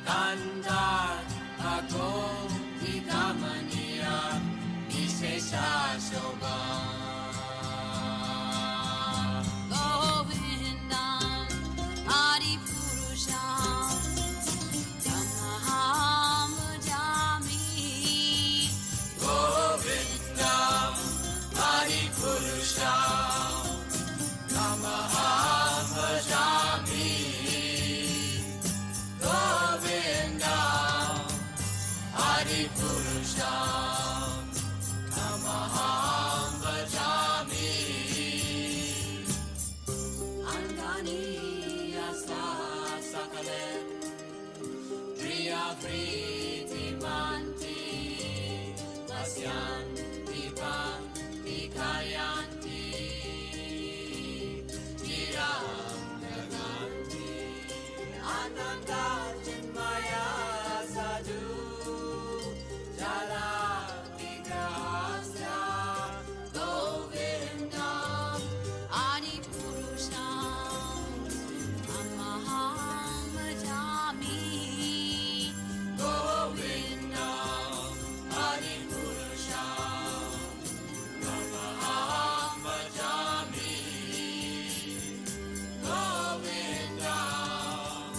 Nandar Ako Vikamaniya Vishesha Shobha Govindam Adi Purusham Tamaham Jami Govindam Adi Purusham Tamaham Bhajami Govindam Adi Purusham Tamaham Bhajami Angani Yasa Sakalem Priya Priti Manti Vasyanti Bhakti Kayanti Tiram Gaganti Ananda Chinmaya Sadhu Jala Vigrahasya Govindam Adi Purusham Tamaham Jami Govindam Adi Purusham Tamaham Bhajami Govindam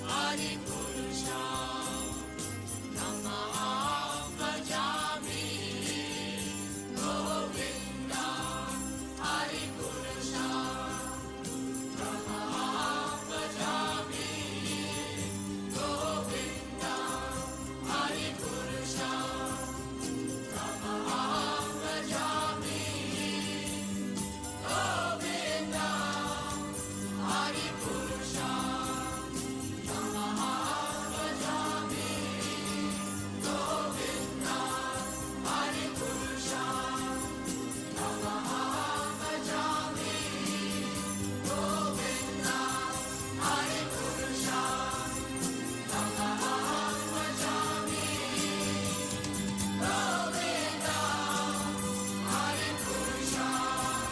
Adi Purusham Tamaham Bhajami Govindam Adi Purusham Tamaham Bhajami Govindam Adi Purusham Tamaham Bhajami Govindam Adi Purusham Tamaham Bhajami Govindam Adi Purusham Tamaham Bhajami Govindam Adi Purusham Tamaham Bhajami Govindam Adi Purusham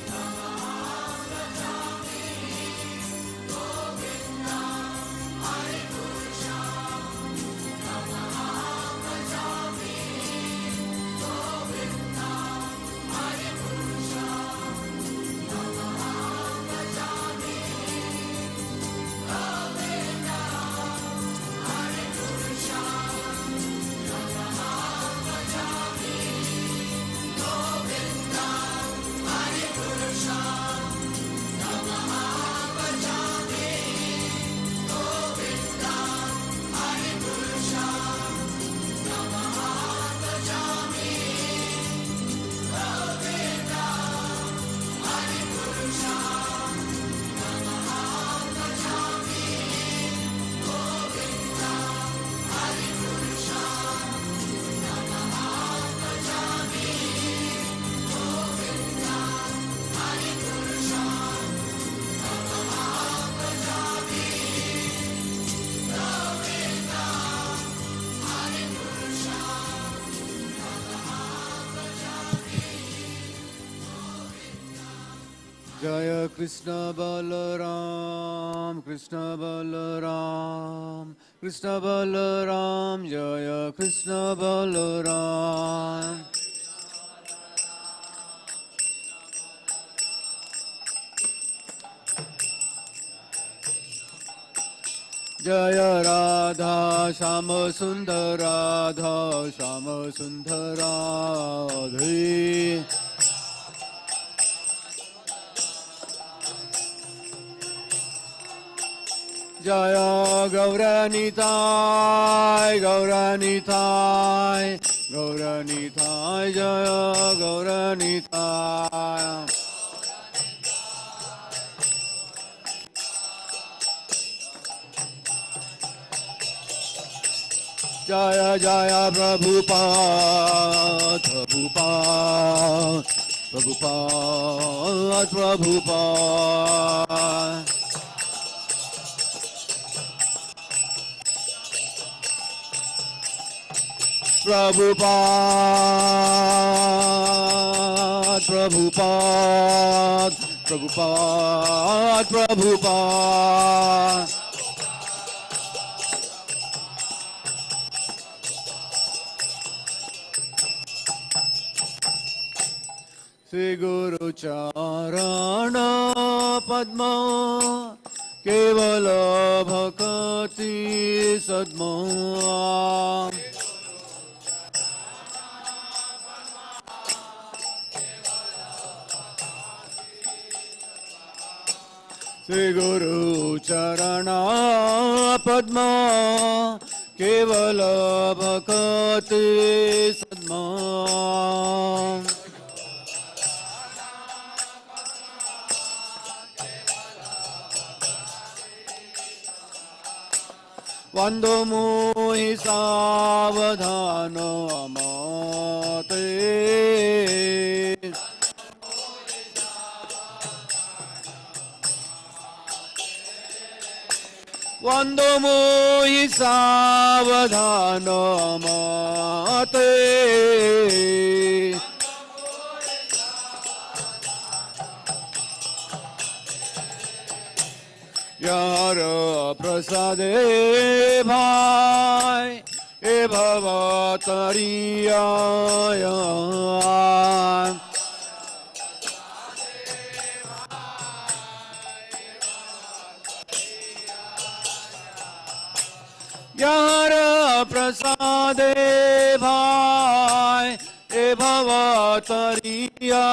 Tamaham Bhajami Govindam Adi Purusham Tamaham Bhajami Govindam Adi Purusham Tamaham Bhajami Govindam Adi Purusham Tamaham Bhajami Govindam Adi Purusham Tamaham Bhajami Govindam Adi Purusham Tamaham Bhajami Govindam Adi Purusham Tamaham Bhajami Govindam Adi Purusham Tamaham Bhajami Govindam Adi Purusham Tamaham Bhajami Govindam Adi Purusham Jaya Krishna Balaram, Krishna Balaram, Krishna Balaram, Jaya Krishna Balaram. Jaya Radha Shama Sundar Radha Shama Sundar Radhe. Jaya Gauranitai, Gauranitai, Gauranitai, Jaya Gauranitai. Jaya Jaya Prabhupada, Prabhupada, Prabhupada, Prabhupada. Prabhupada, Prabhupada, Prabhupada, Prabhupada. Sri Guru Charana Padma Kevala Bhakti Sadma Sri Guru Charana Padma Kevala Bhakti Sadma Vando Mohi Savadhana Amate Vando Mohi Savadhana Amate Yara Prasade Bhai E Bhavatariya Yara Prasade Bhai E Bhavatariya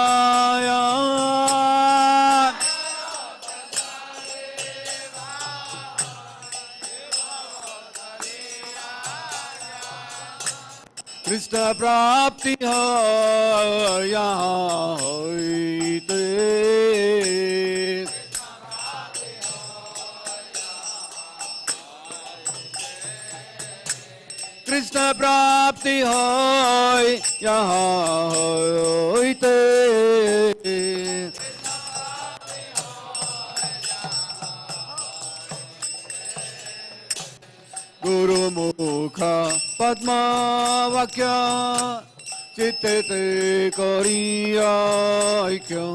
Krishna Prapti Hai Yahan Hoite Krishna Prapti Hai Yahan Hoite Guru Mukha Padma Vakya Chitte Te Kariya Aikya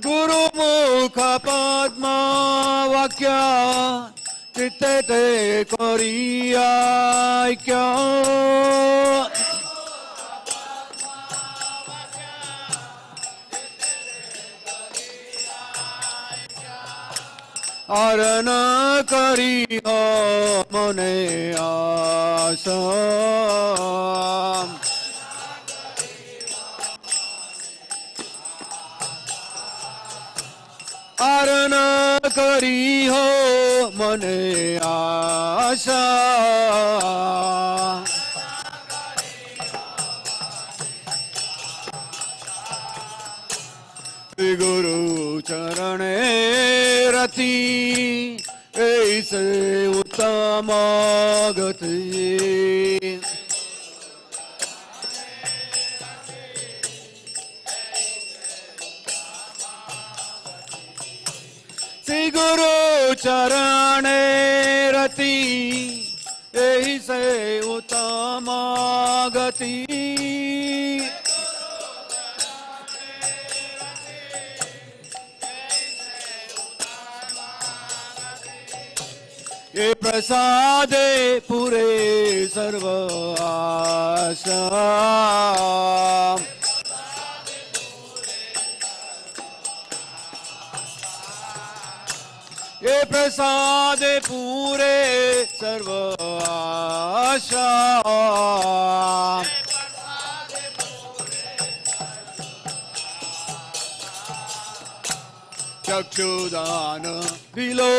Guru Mukha Padma Vakya Chitte Te Kariya Aikya Arana kari ho mone asam Arana kari ho mone asam Sri Guru Charane Rati Aise Uttama Gati Sri Guru Charane Rati Aise Uttama Gati ये प्रसादे पूरे सर्व आशा ये प्रसादे पूरे सर्व आशा चक्षुदान दिलो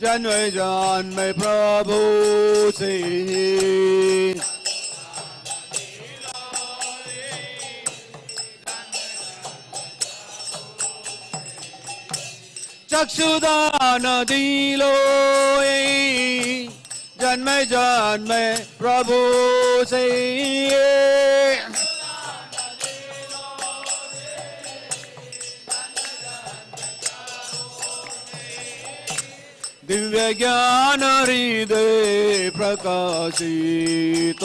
जन्म जन्म प्रभु से चक्षुदान दिलो जन्म जन्म प्रभु से दिव्य ज्ञान हृदय प्रकाशित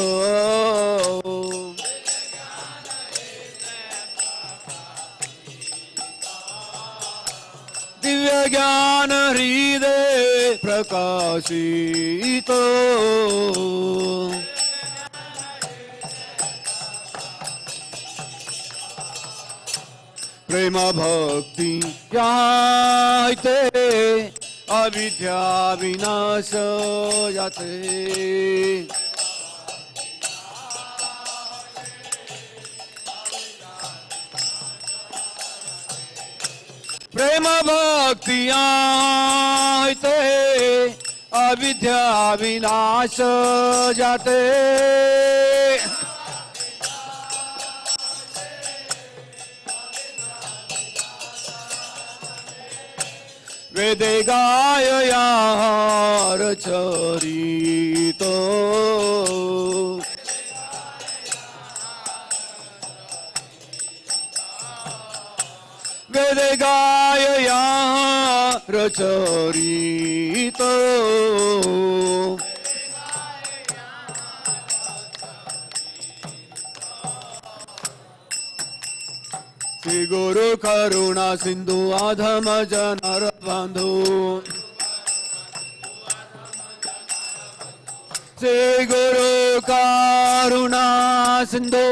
दिव्य ज्ञान हृदय प्रकाशितो प्रेम भक्ति याते अविद्या विनाश जाते प्रेम भक्ति याते अविद्या विनाश जाते वेदे गाययार चरितो वेदे गाययार चरितो श्री गुरु करुणा सिंधु आधम जनर बंधु श्री गुरु करुणा सिंधु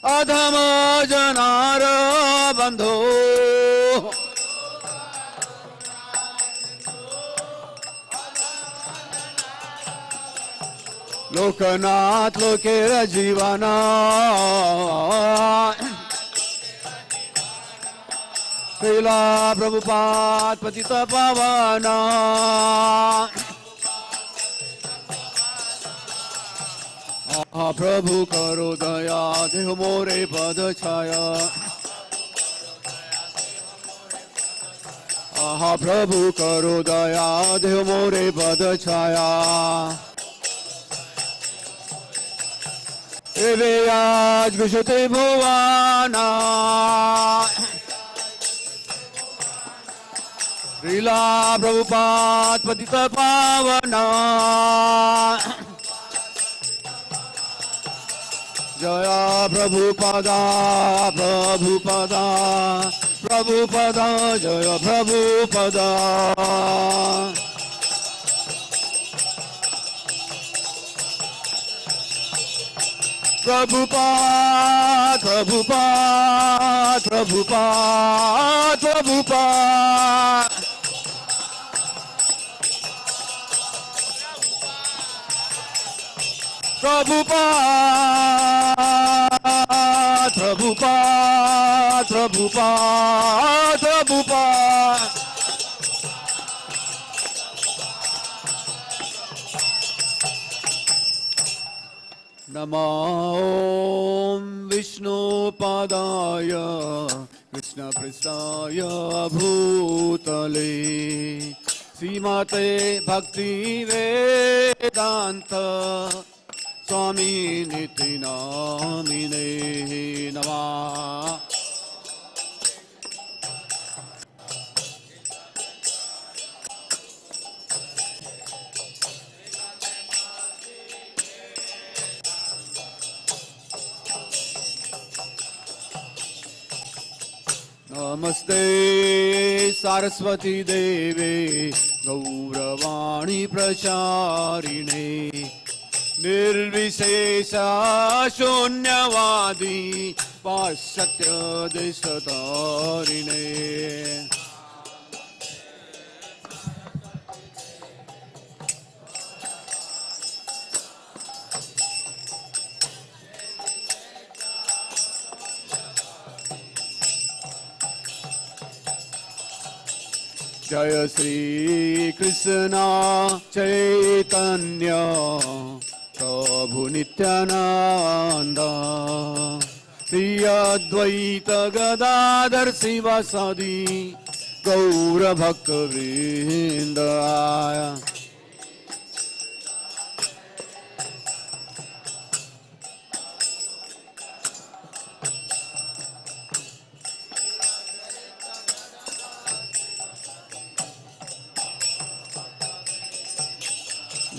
अधम जनार बंधु लोकनाथ लोकेर जीवना श्रीला प्रभुपाद पतित पावना प्रभु करो दया देह मोरे पद छाया प्रभु करो दया देह मोरे पद छाया एवे आज विशुते भुवाना श्रीला प्रभुपाद पतित पावना जया प्रभुपदा प्रभुपदा प्रभुपदा जय प्रभुपदा प्रभुपाद प्रभुपाद प्रभुपाद प्रभुपाद प्रभुपाद प्रभुपाद प्रभुपाद प्रभुपाद नमो विष्णुपादाय कृष्णपृष्ठाय भूतले श्रीमते भक्ति वेदांत स्वामी निति नामिने नमः। नमस्ते सरस्वती देवे गौरवाणी प्रचारिणे निर्विशेष शून्यवादी पाश्चात्य देशतारिणे जय श्री कृष्ण चैतन्य प्रभु नित्यानंद श्री अद्वैत गदाधर शिवासादि गौर भक्त वृंद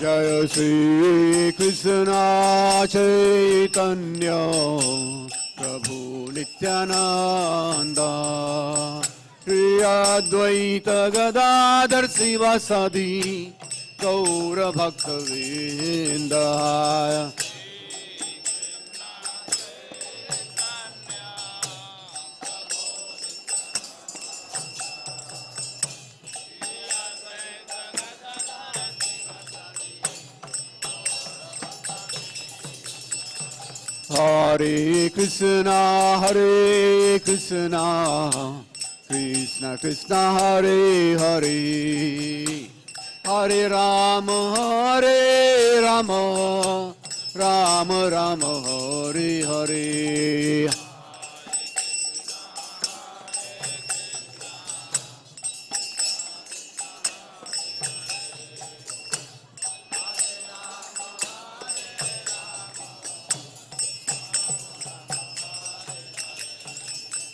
जय श्री कृष्ण चैतन्य प्रभु Nityanand Shri Advaita Gadadhar Sivasadi Gaura Bhakta Vrinda. Hare Krishna, Krishna Krishna, Hare Hare, Hare Rama, Rama Rama, Hare Hare.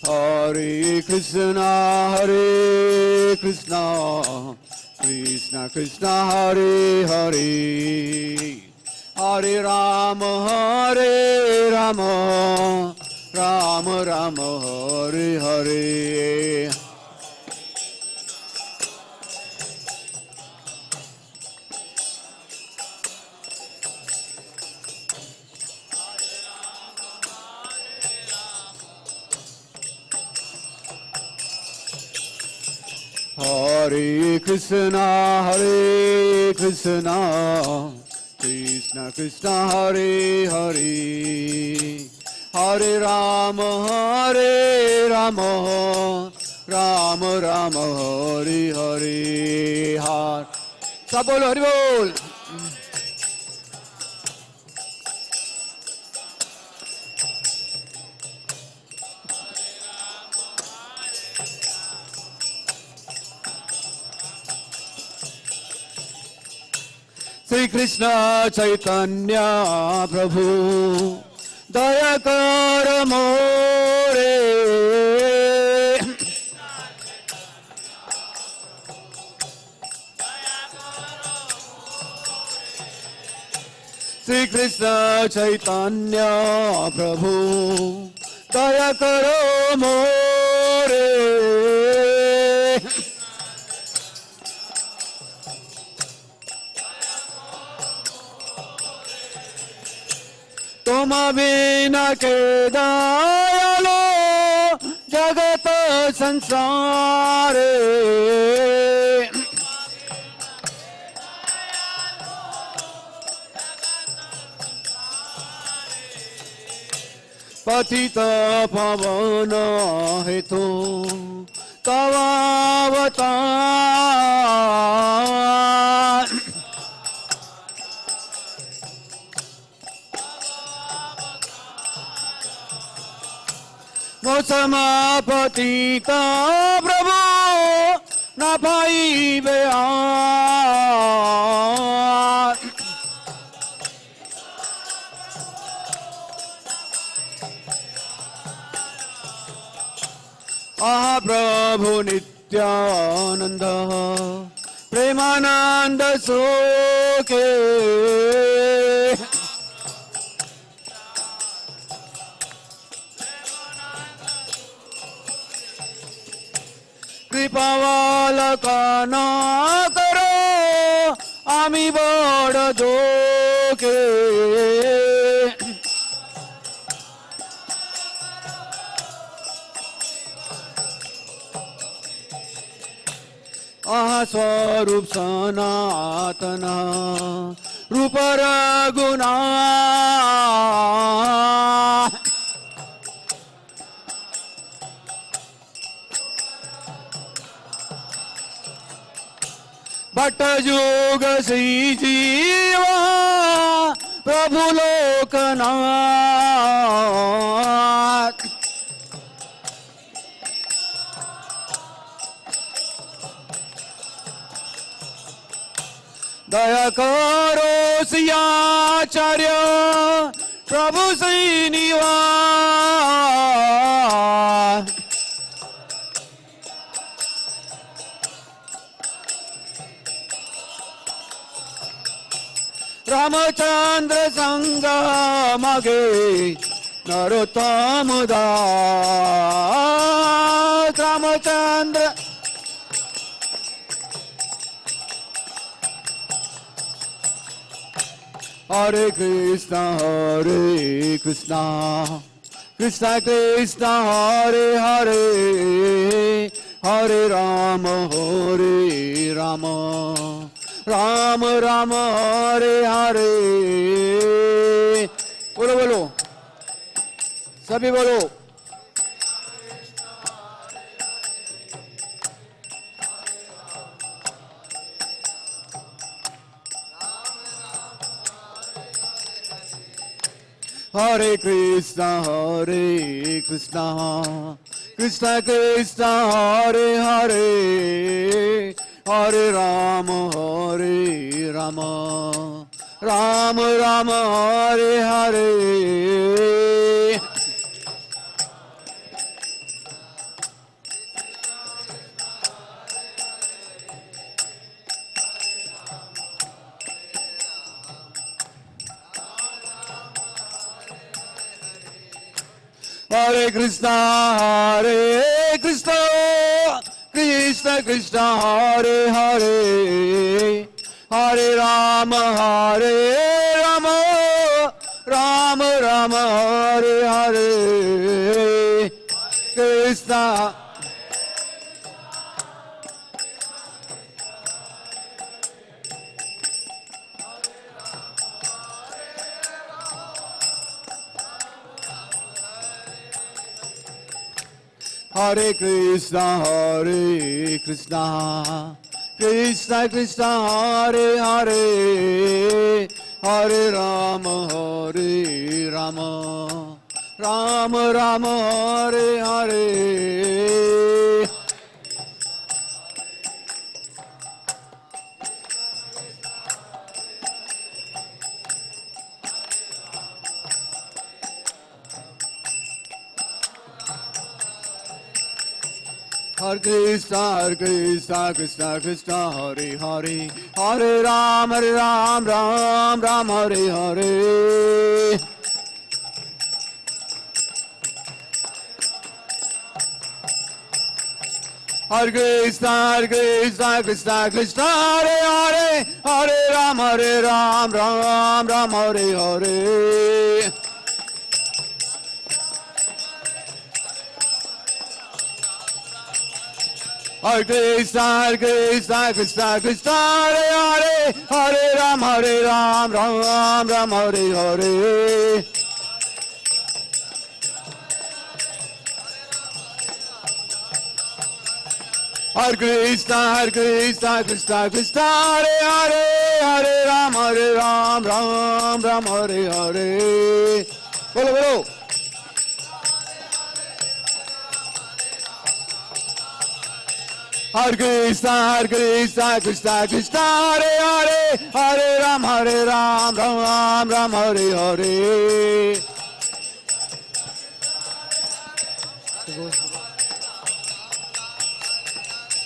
Hare Krishna, Krishna Krishna, Hare Hare, Hare Rama, Rama Rama, Hare Hare. Hare Krishna, Krishna Krishna, Hare Hare, Hare Rama, Rama Rama, Hare Hare. सब बोलो हरि बोल. Shri Krishna Chaitanya Prabhu Daya Kar More. Shri Krishna Chaitanya Prabhu Daya Karo More. तुम बिना के दयालो जगत संसार. पतित पावन हेतु तव अवतार. समापतिता प्रभु न पाइबे आर. आहा प्रभु नित्यानंद प्रेमानंद सोके. कृपावालकाना करो आमी बड़ जोके. आहा स्वरूप सनातन रूप रघुना. भट्ट जोग श्री जीवा प्रभु लोकनाथ. दया करो सियाचार्य प्रभु श्रीनिवास. रामचंद्र संग मगे नरोत्तम दास. Ramchandra Hare Krishna Krishna Krishna Hare Hare Hare Rama Rama Rama Hare Hare बोलो बोलो सभी बोलो Hare Krishna Krishna Krishna Hare Hare Hare Rama Rama Rama Hare Hare Hare Krishna Krishna Krishna Hare Hare Hare Rama Rama Rama Hare Hare Krishna Hare Krishna Krishna Krishna Hare Hare Hare Rama Rama Rama Hare Hare Hare Krishna Krishna Krishna Hare Hare Hare Ram Ram Ram Hare Hare Hare Krishna Krishna Krishna Hare Hare Hare Ram Ram Hare Hare Hare Krishna Krishna Krishna Hare Hare Hare Ram Ram Hare Hare Hare Krishna Krishna Krishna Hare Hare Hare Ram Ram Hare Hare बोलो बोलो Hare Krishna Krishna Krishna Hare Hare Hare Ram Ram Hare Hare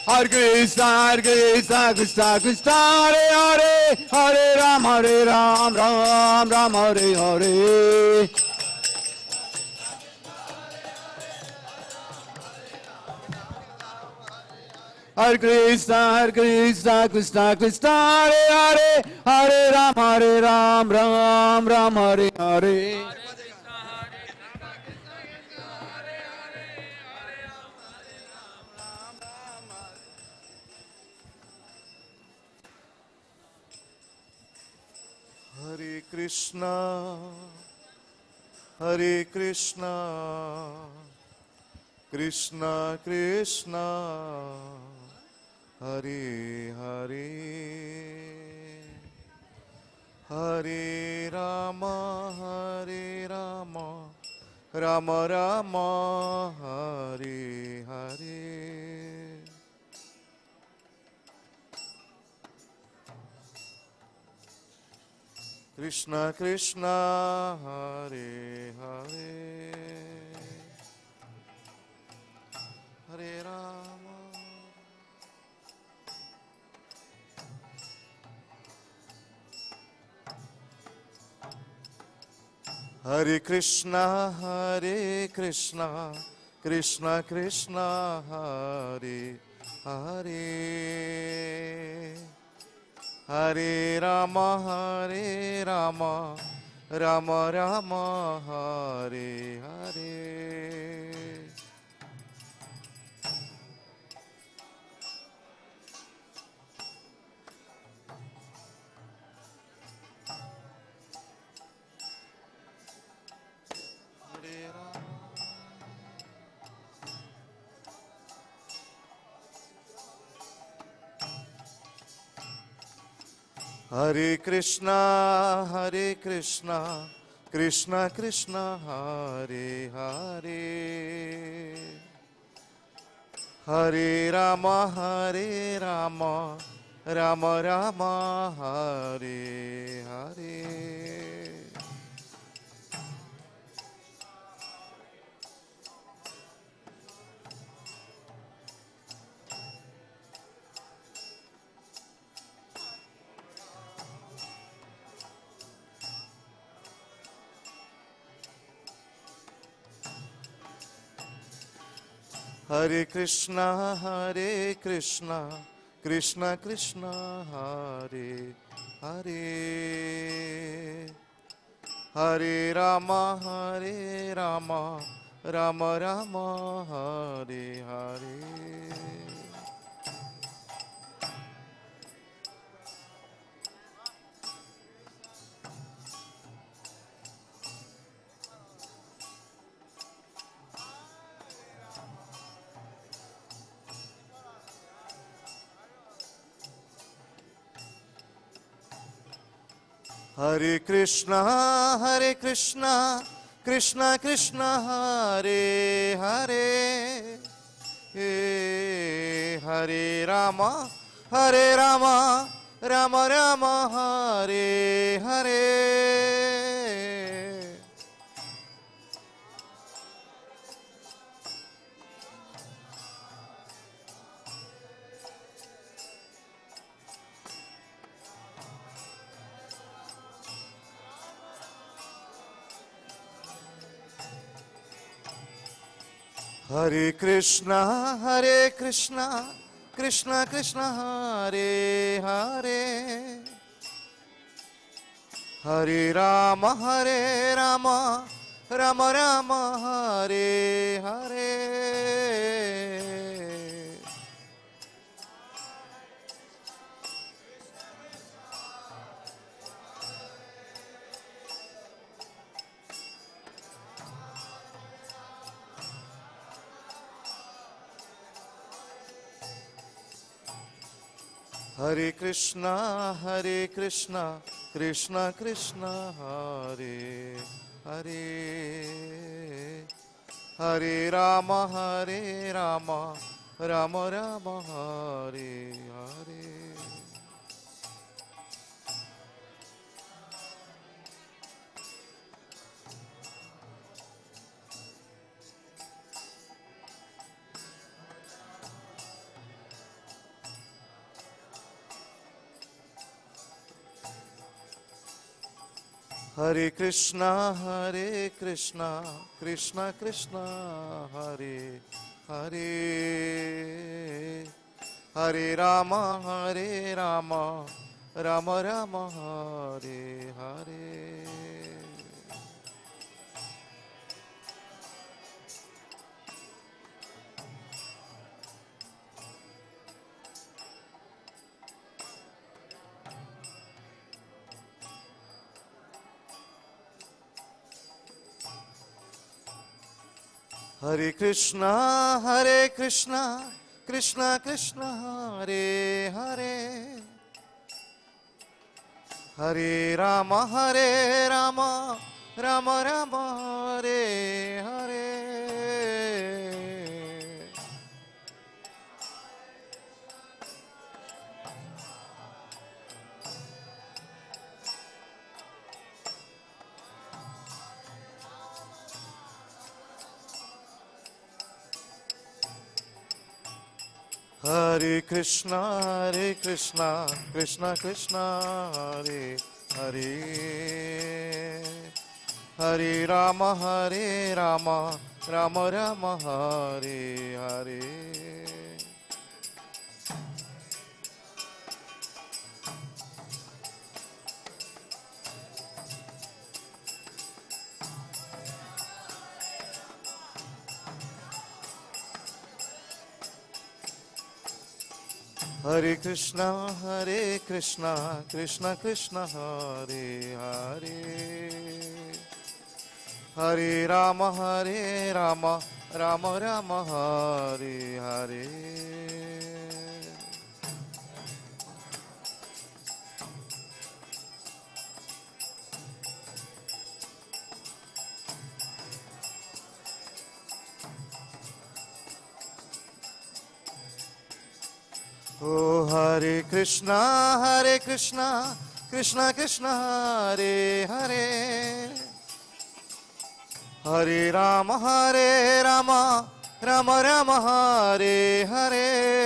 Hare Krishna Krishna Krishna Hare Hare Hare Ram Ram Hare Hare Hare Krishna Krishna Krishna Hare Hare Hare Ram Ram Hare Hare Hare Krishna Krishna Krishna Hare Hare Hare Rama Rama Rama Hare Hare Krishna Krishna Hare Hare Hare Rama Hare Krishna Krishna Krishna Hare Hare, Hare Rama Rama Rama Hare Hare. Hare Krishna, Krishna Krishna, Hare Hare, Hare Rama, Rama Rama, Hare Hare. Hare Krishna, Krishna Krishna, Hare Hare, Hare Rama, Rama Rama, Hare Hare. Hare Krishna, Krishna Krishna, Hare Hare, Hare Rama, Rama Rama, Hare Hare. Hare Krishna, Krishna Krishna, Hare Hare, Hare Rama, Rama Rama, Hare Hare. Hare Krishna, Krishna Krishna, Hare Hare, Hare Rama, Rama Rama, Hare Hare. Hare Krishna, Krishna Krishna, Hare Hare, Hare Rama, Rama Rama, Hare Hare. Hare Krishna, Krishna Krishna, Hare Hare, Hare Rama, Rama Rama, Hare Hare. Hare Krishna, Krishna Krishna, Hare Hare, Hare Rama, Rama Rama, Hare Hare. Hare Krishna, Krishna Krishna, Hare Hare. Hare Rama, Rama Rama, Hare Hare. Oh, Hare Krishna, Krishna Krishna, Hare Hare. Hare Rama, Rama Rama, Hare Hare.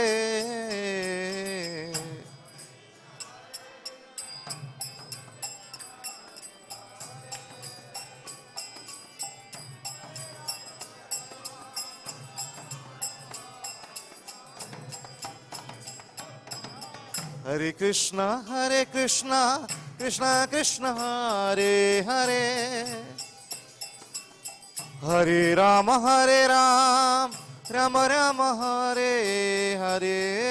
Hare Krishna, Krishna Krishna, Hare Hare. Hare Rama, Rama Rama, Hare Hare.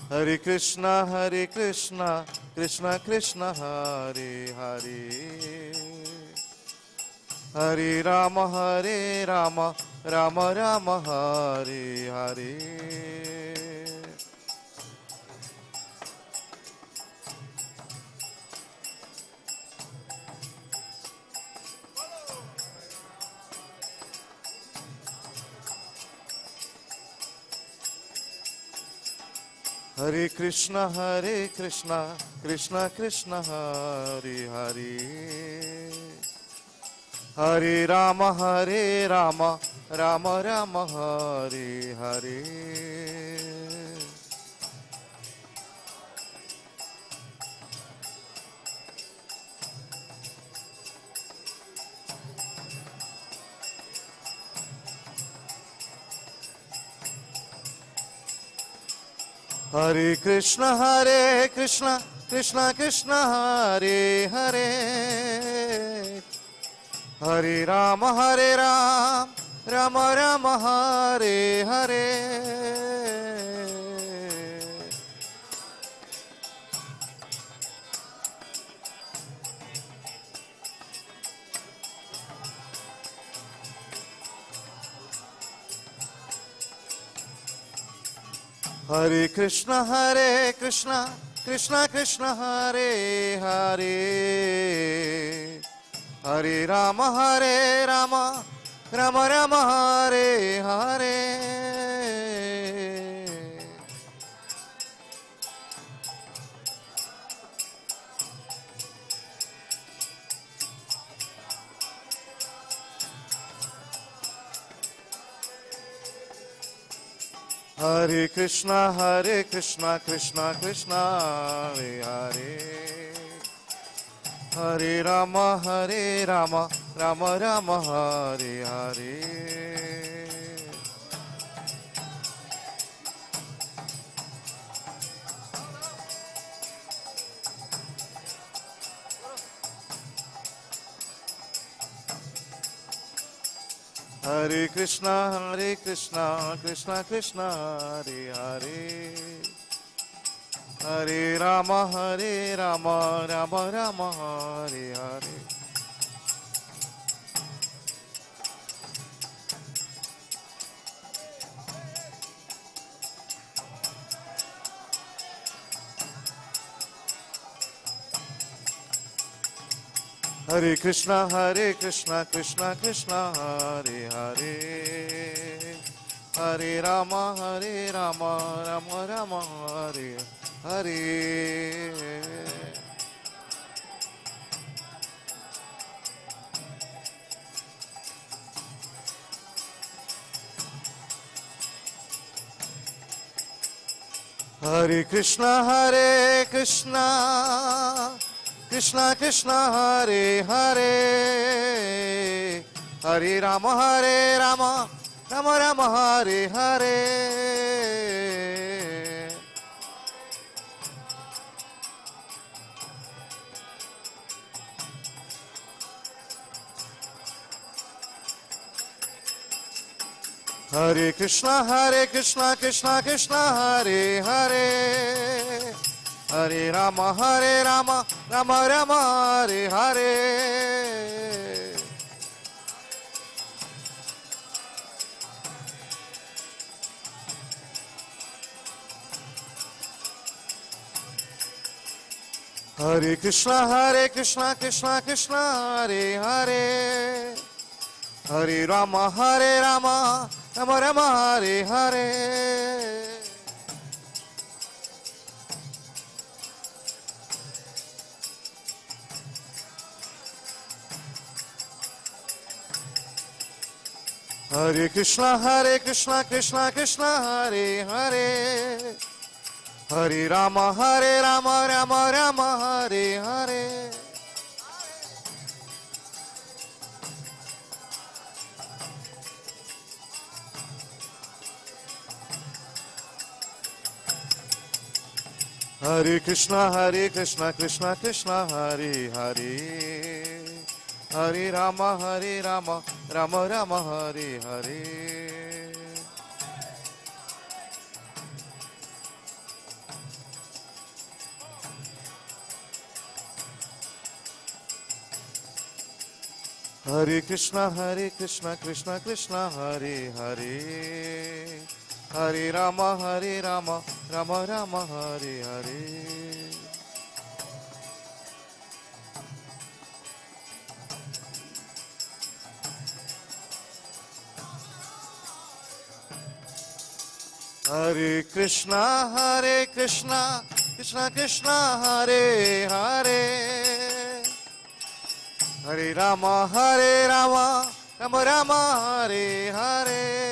Hare Krishna, Krishna Krishna, Hare Hare. Hare Rama, Rama Rama, Hare Hare. Hare Krishna, Krishna Krishna, Hare Hare. Hare Rama, Rama Rama, Hare Hare. Hare Krishna, Krishna Krishna, Hare Hare. Hare Rama, Rama Rama, Hare Hare. Hare Krishna, Krishna Krishna, Hare Hare. Hare Rama, Rama Rama, Hare Hare. Hare Krishna, Krishna Krishna, Hare Hare. Hare Rama, Rama Rama, Hare Hare. Hare Krishna, Krishna Krishna, Hare Hare. Hare Rama, Rama Rama, Hare Hare. Hare Krishna, Krishna Krishna, Hare Hare. Hare Rama, Rama Rama, Hare Hare. Hare Krishna, Krishna Krishna, Hare Hare, Hare Rama, Rama Rama, Hare Hare. Hare Krishna, Krishna Krishna, Hare Hare, Hare Rama, Rama Rama, Hare Hare. Hare Krishna, Krishna Krishna, Hare Hare, Hare Rama, Rama Rama, Hare Hare. Hare Krishna, Krishna Krishna, Hare Hare, Hare Rama, Rama Rama, Hare Hare. Hare Krishna, Krishna Krishna, Hare Hare, Hare Rama, Rama Rama, Hare Hare. Hare Krishna, Krishna Krishna, Hare Hare, Hare Rama, Rama Rama, Hare Hare. Hare Krishna, Krishna Krishna, Hare Hare, Hare Rama, Rama Rama, Hare Hare.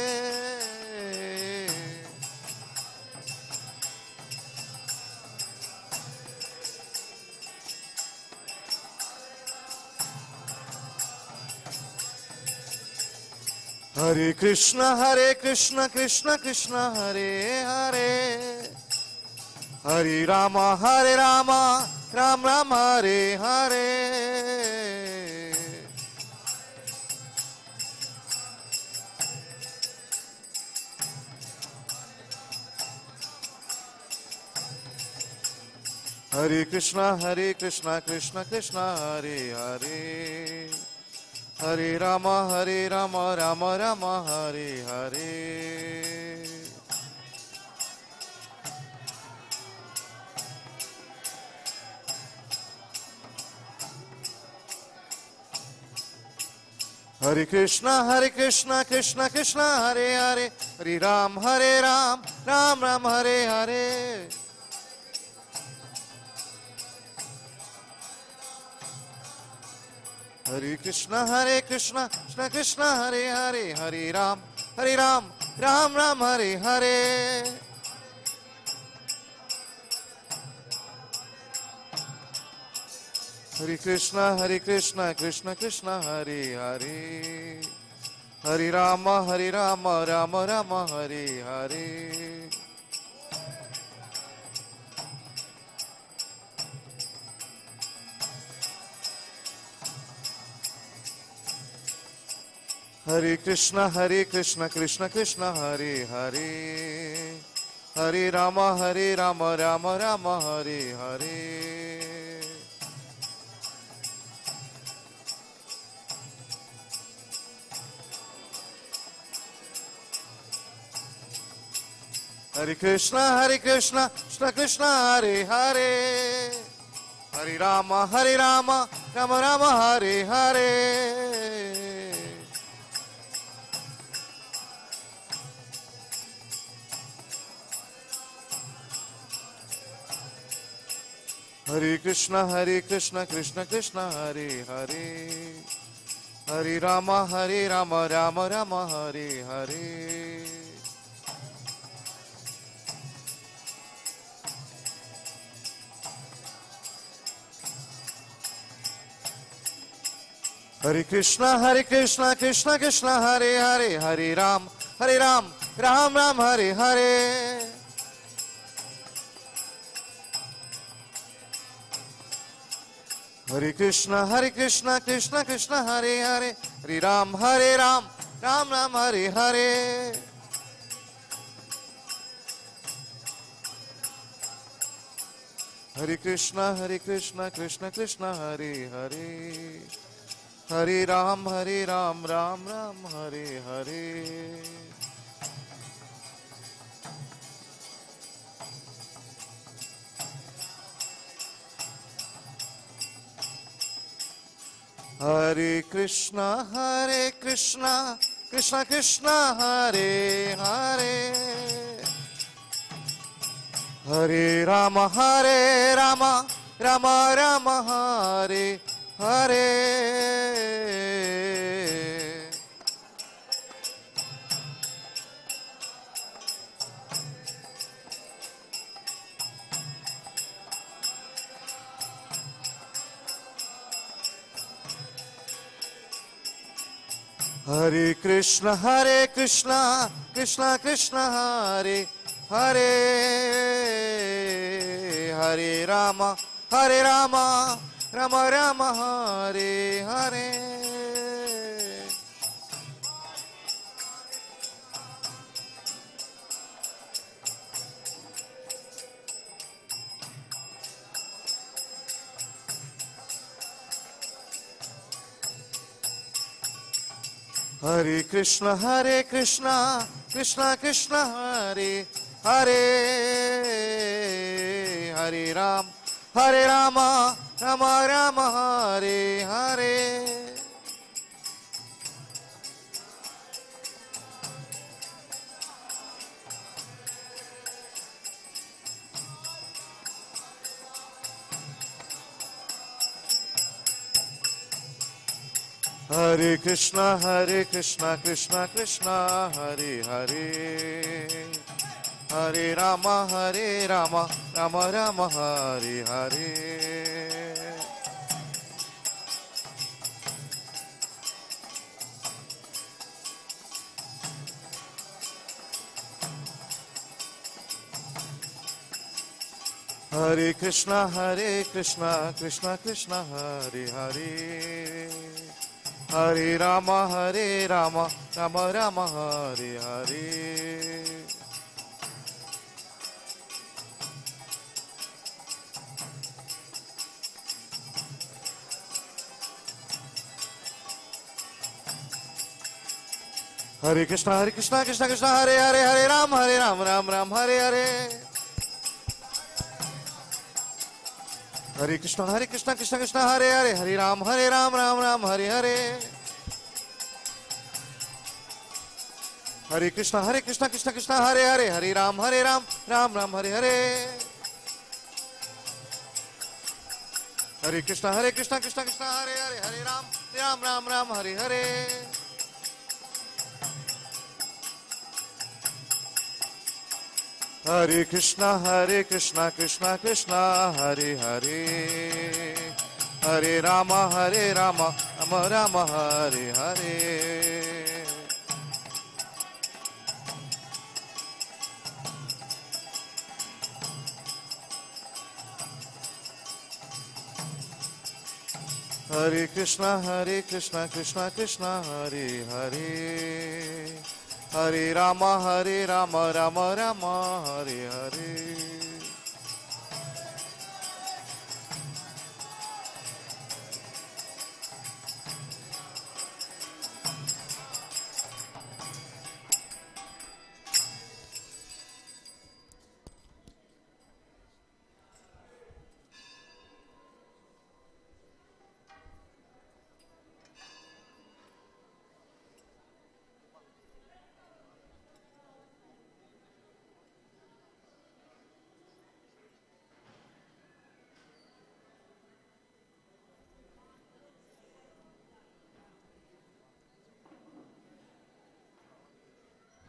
Hare Krishna, Krishna Krishna, Hare Hare, Hare Rama, Rama Rama, Hare Hare. Hare Krishna, Krishna Krishna, Hare Hare, Hare Rama, Rama Rama, Hare Hare. Hare Krishna, Krishna Krishna, Hare Hare, Hare Ram, Ram Ram, Hare Hare. Hare Krishna, Krishna Krishna, Hare Hare, Hare Ram, Ram Ram, Hare Hare. Hare Krishna, Krishna Krishna, Hare Hare, Hare Rama, Rama Rama, Hare Hare. Hare Krishna, Krishna Krishna, Hare Hare, Hare Rama, Rama Rama, Hare Hare. Hare Krishna, Krishna Krishna, Hare Hare, Hare Rama, Rama Rama, Hare Hare. Hare Krishna, Krishna Krishna, Hare Hare, Hare Rama, Rama Rama, Hare Hare. Hare Krishna, Krishna Krishna, Hare Hare, Hare Ram, Ram Ram, Hare Hare. Hare Krishna, Krishna Krishna, Hare Hare, Hare Ram, Ram Ram, Hare Hare. Hare Krishna, Krishna Krishna, Hare Hare, Hare Ram, Ram Ram, Hare Hare. Hare Krishna, Krishna Krishna, Hare Hare, Hare Rama, Rama Rama, Hare Hare. Hare Krishna, Krishna Krishna, Hare Hare, Hare Rama, Rama Rama, Hare Hare. Hare Krishna, Krishna Krishna, Hare Hare, Hare Ram, Rama Rama, Hare Hare. Hare Krishna, Krishna Krishna, Hare Hare, Hare Rama, Rama Rama, Hare Hare. Hare Krishna, Krishna Krishna, Hare Hare, Hare Rama, Rama Rama, Hare Hare. Hare Krishna, Krishna Krishna, Hare Hare, Hare Ram, Ram Ram, Hare Hare. Hare Krishna, Krishna Hare Hare, Hare Ram, Ram Ram, Hare Hare. Hare Krishna, Krishna Hare Hare, Hare Ram, Ram Ram, Hare Hare. Hare Krishna, Krishna Hare Hare, Hare Ram, Ram Hare Hare. Hare Krishna, Krishna Krishna, Hare Hare, Hare Rama, Rama Rama, Hare Hare. Hare Krishna, Krishna Krishna, Hare Hare, Hare Rama, Rama Rama, Hare Hare.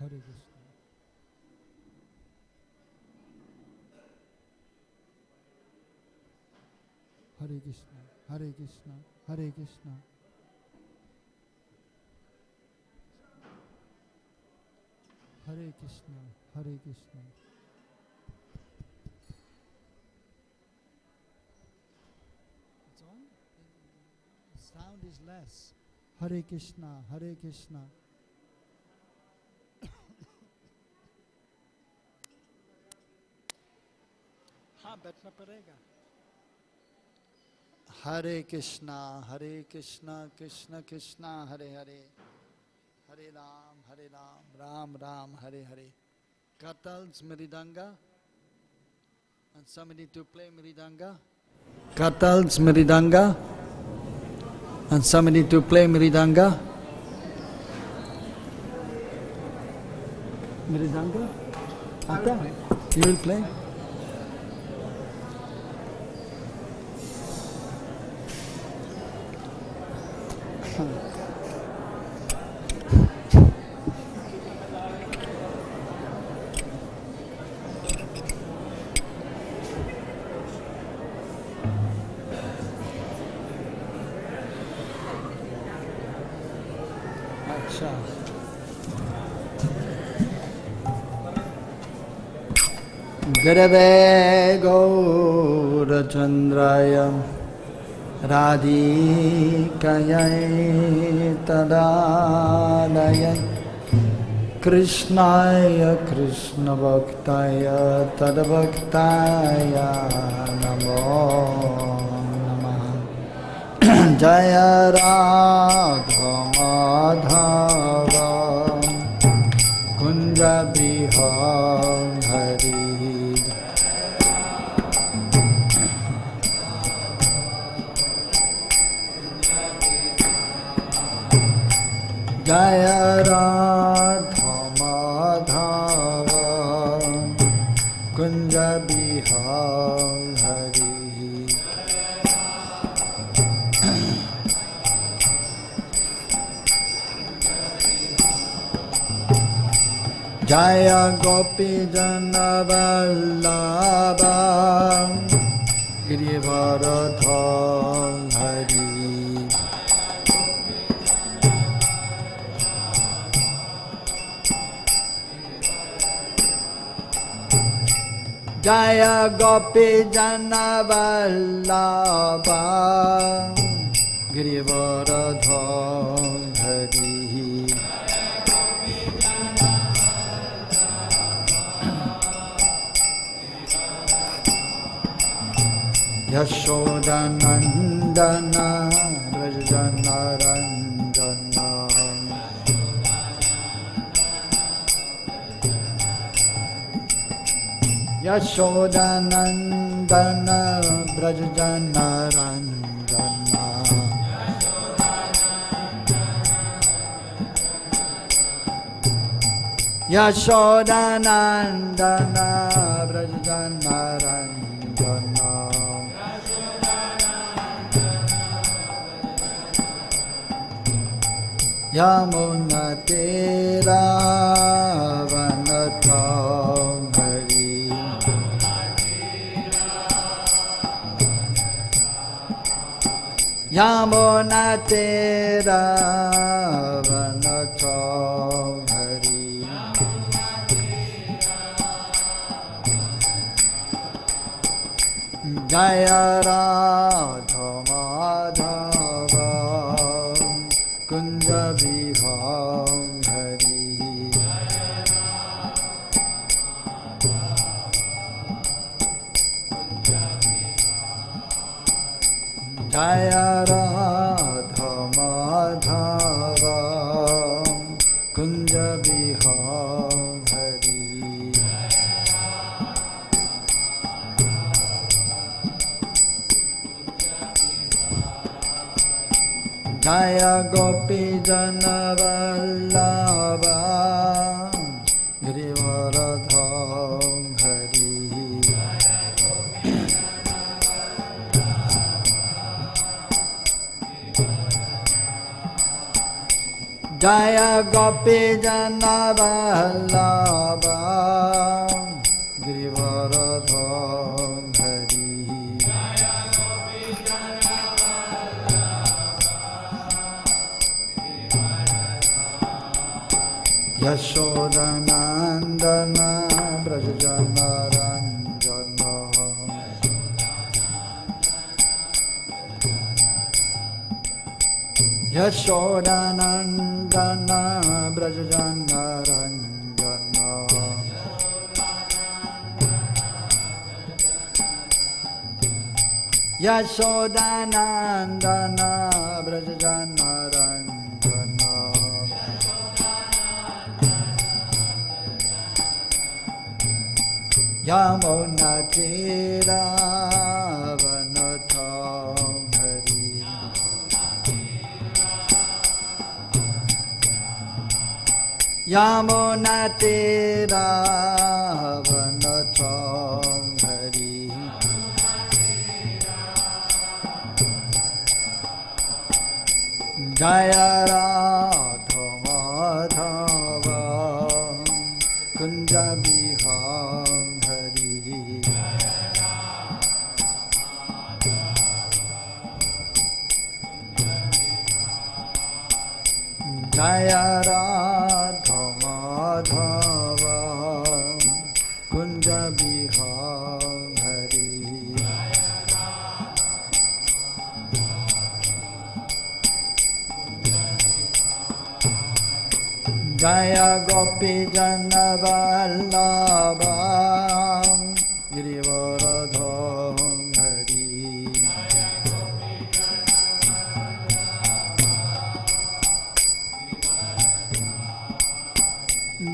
Hare Krishna. Hare Krishna, Hare Krishna, Hare Krishna, Hare Krishna, Hare Krishna. It's on? The sound is less. Hare Krishna, Hare Krishna. हाँ बैठना पड़ेगा. Hare Krishna, Krishna Krishna, Hare Hare, Hare Ram, Ram Ram, Hare Hare. Kartals Mridanga, and somebody to play Mridanga. Kartals Mridanga, and somebody to play Mridanga. Mridanga? Ata? You will play? Gurave Gaurachandraya Radhikayai Tadadaya Krishnaya Krishna Bhaktaya Tadbhaktaya Namo Namah Jaya Radha Madhava Kunja Bihari Jaya Radha Madhava Kunja Bihari Jaya Gopi Jana Vallabha Girivardha Hari Jaya Gopi Jana Vallabha Girivardha Hari Yashoda Nandana Rajana Ranjana Yashoda Nandana Brajana Ranjana Yashoda Nandana Brajana Ranjana Yamuna Tera Vanata Hari Yamuna Tera Vanata Hari Jaya Radha Madhava Kunja Bihari Jaya Radha Madhava Kunja Bihari Jaya Gopi Jana Vallabha Girivardha Hari Jaya Gopi Jana Vallabha Girivardha Hari Yashodanandana Brajajanaranjana Yashodanandana Brajajanaranjana Yashodanandana Brajajanaranjana Yamunatira Vanatam Hari Yamunatira Vanatam Hari Jaya Radha Madhava Kunja Biham Hari Jaya Radha Madhava Kunja Biham Hari Jaya Gopi Jana Vallabha Girivaradham Hari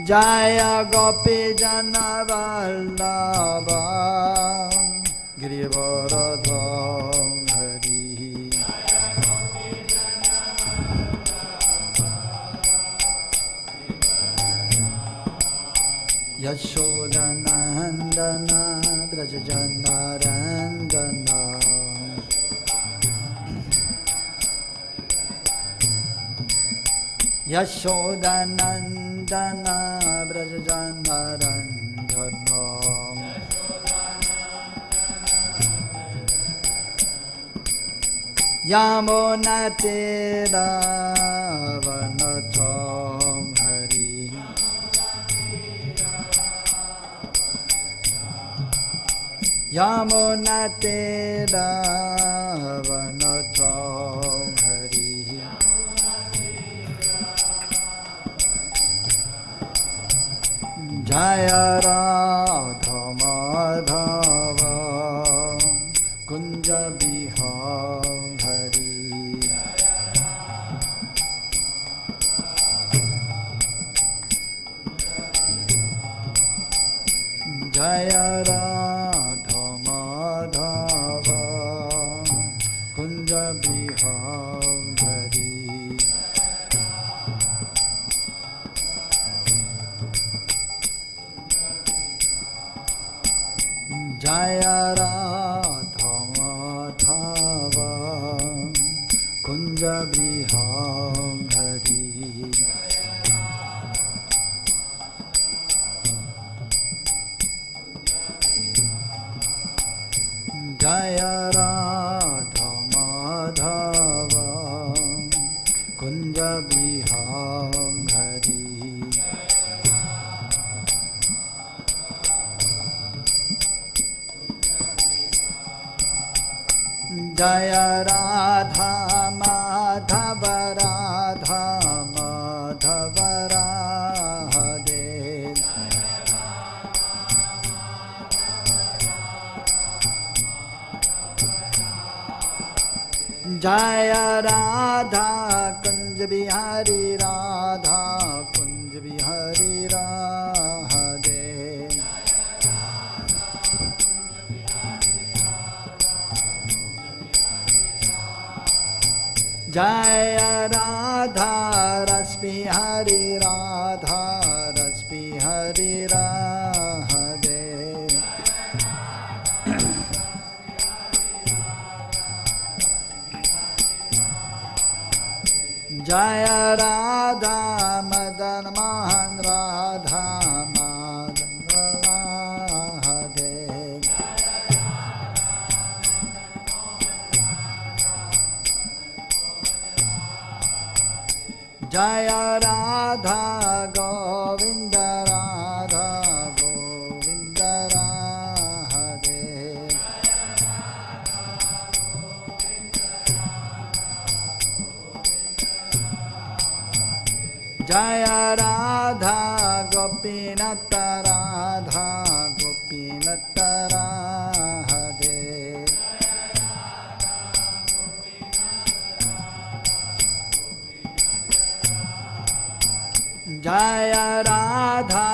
Jaya Gopi Jana Vallabha Girivaradham Hari Yashodanandana Brajajanaranjana Yashodanandana Brajajanaranjana Yamunatira Vanatam Hari Yamunatira Vanatam Hari Jaya Radha Madhava Kunja Biham Hari Jaya Radha Madhava Kunja Biham Hari Jaya Radha Madhava Kunja Biham Hari Jaya Radha Madhava Kunja Biham Hari Jaya Radha Madhava Radha Madhava Radhe Jaya Radha Kunj Bihari Radha Kunj Bihari Radhe Jaya Radha Rasbihari Radha Rasbihari Radhe Jaya Radha Madan Mahan Radha Madan Radhe Jaya Radha Gaur Radha Gopinata Radha Gopinata Radhe Jaya Radha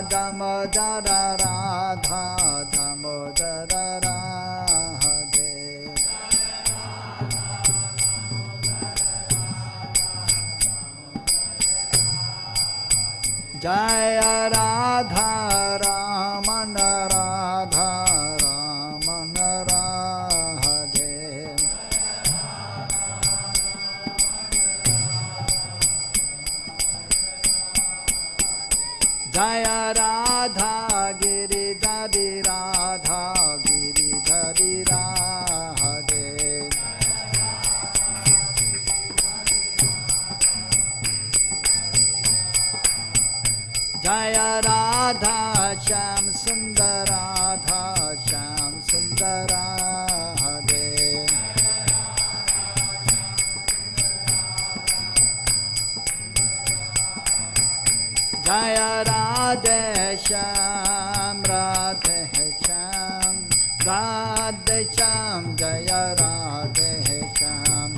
Damodara Radha Damodara Radhe Jaya Radha Ramana Radha Ramana Radhe Jaya Radha Giridhari Radha Giridhari Radhe Jaya Radha Sham Sundar Radha Sham Sundar Radhe Jaya Radhe Sham Radhe Sham Radhe Sham Jaya Radhe Sham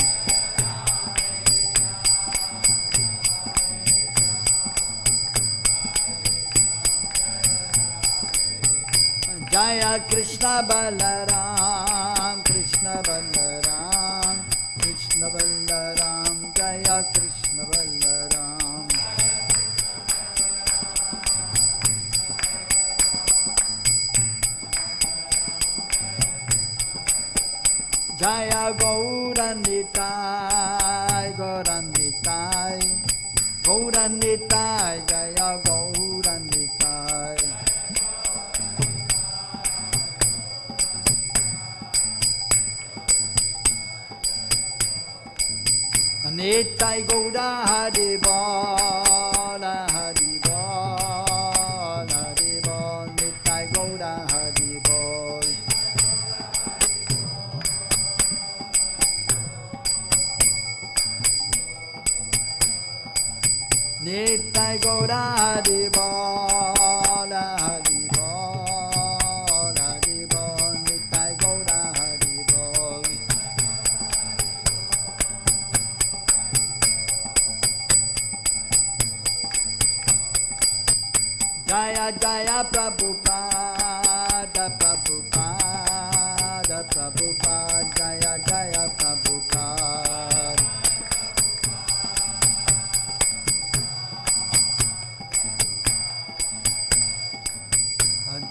Jaya Krishna Balaram Krishna Balaram Krishna Balaram Jaya Krishna Balaram Jaya Gauranitai Gauranitai Gauranitai Jaya Gauranitai Nitai Gaura Hari Bol Hari Bol Hari Bol Nitai Gaura Hari Bol Nitai Gaura Hari Bol Hari Bol Hari Bol Nitai Gaura Hari Bol Jaya Jaya Prabhupada Prabhupada Prabhupada Jaya Jaya Prabhupada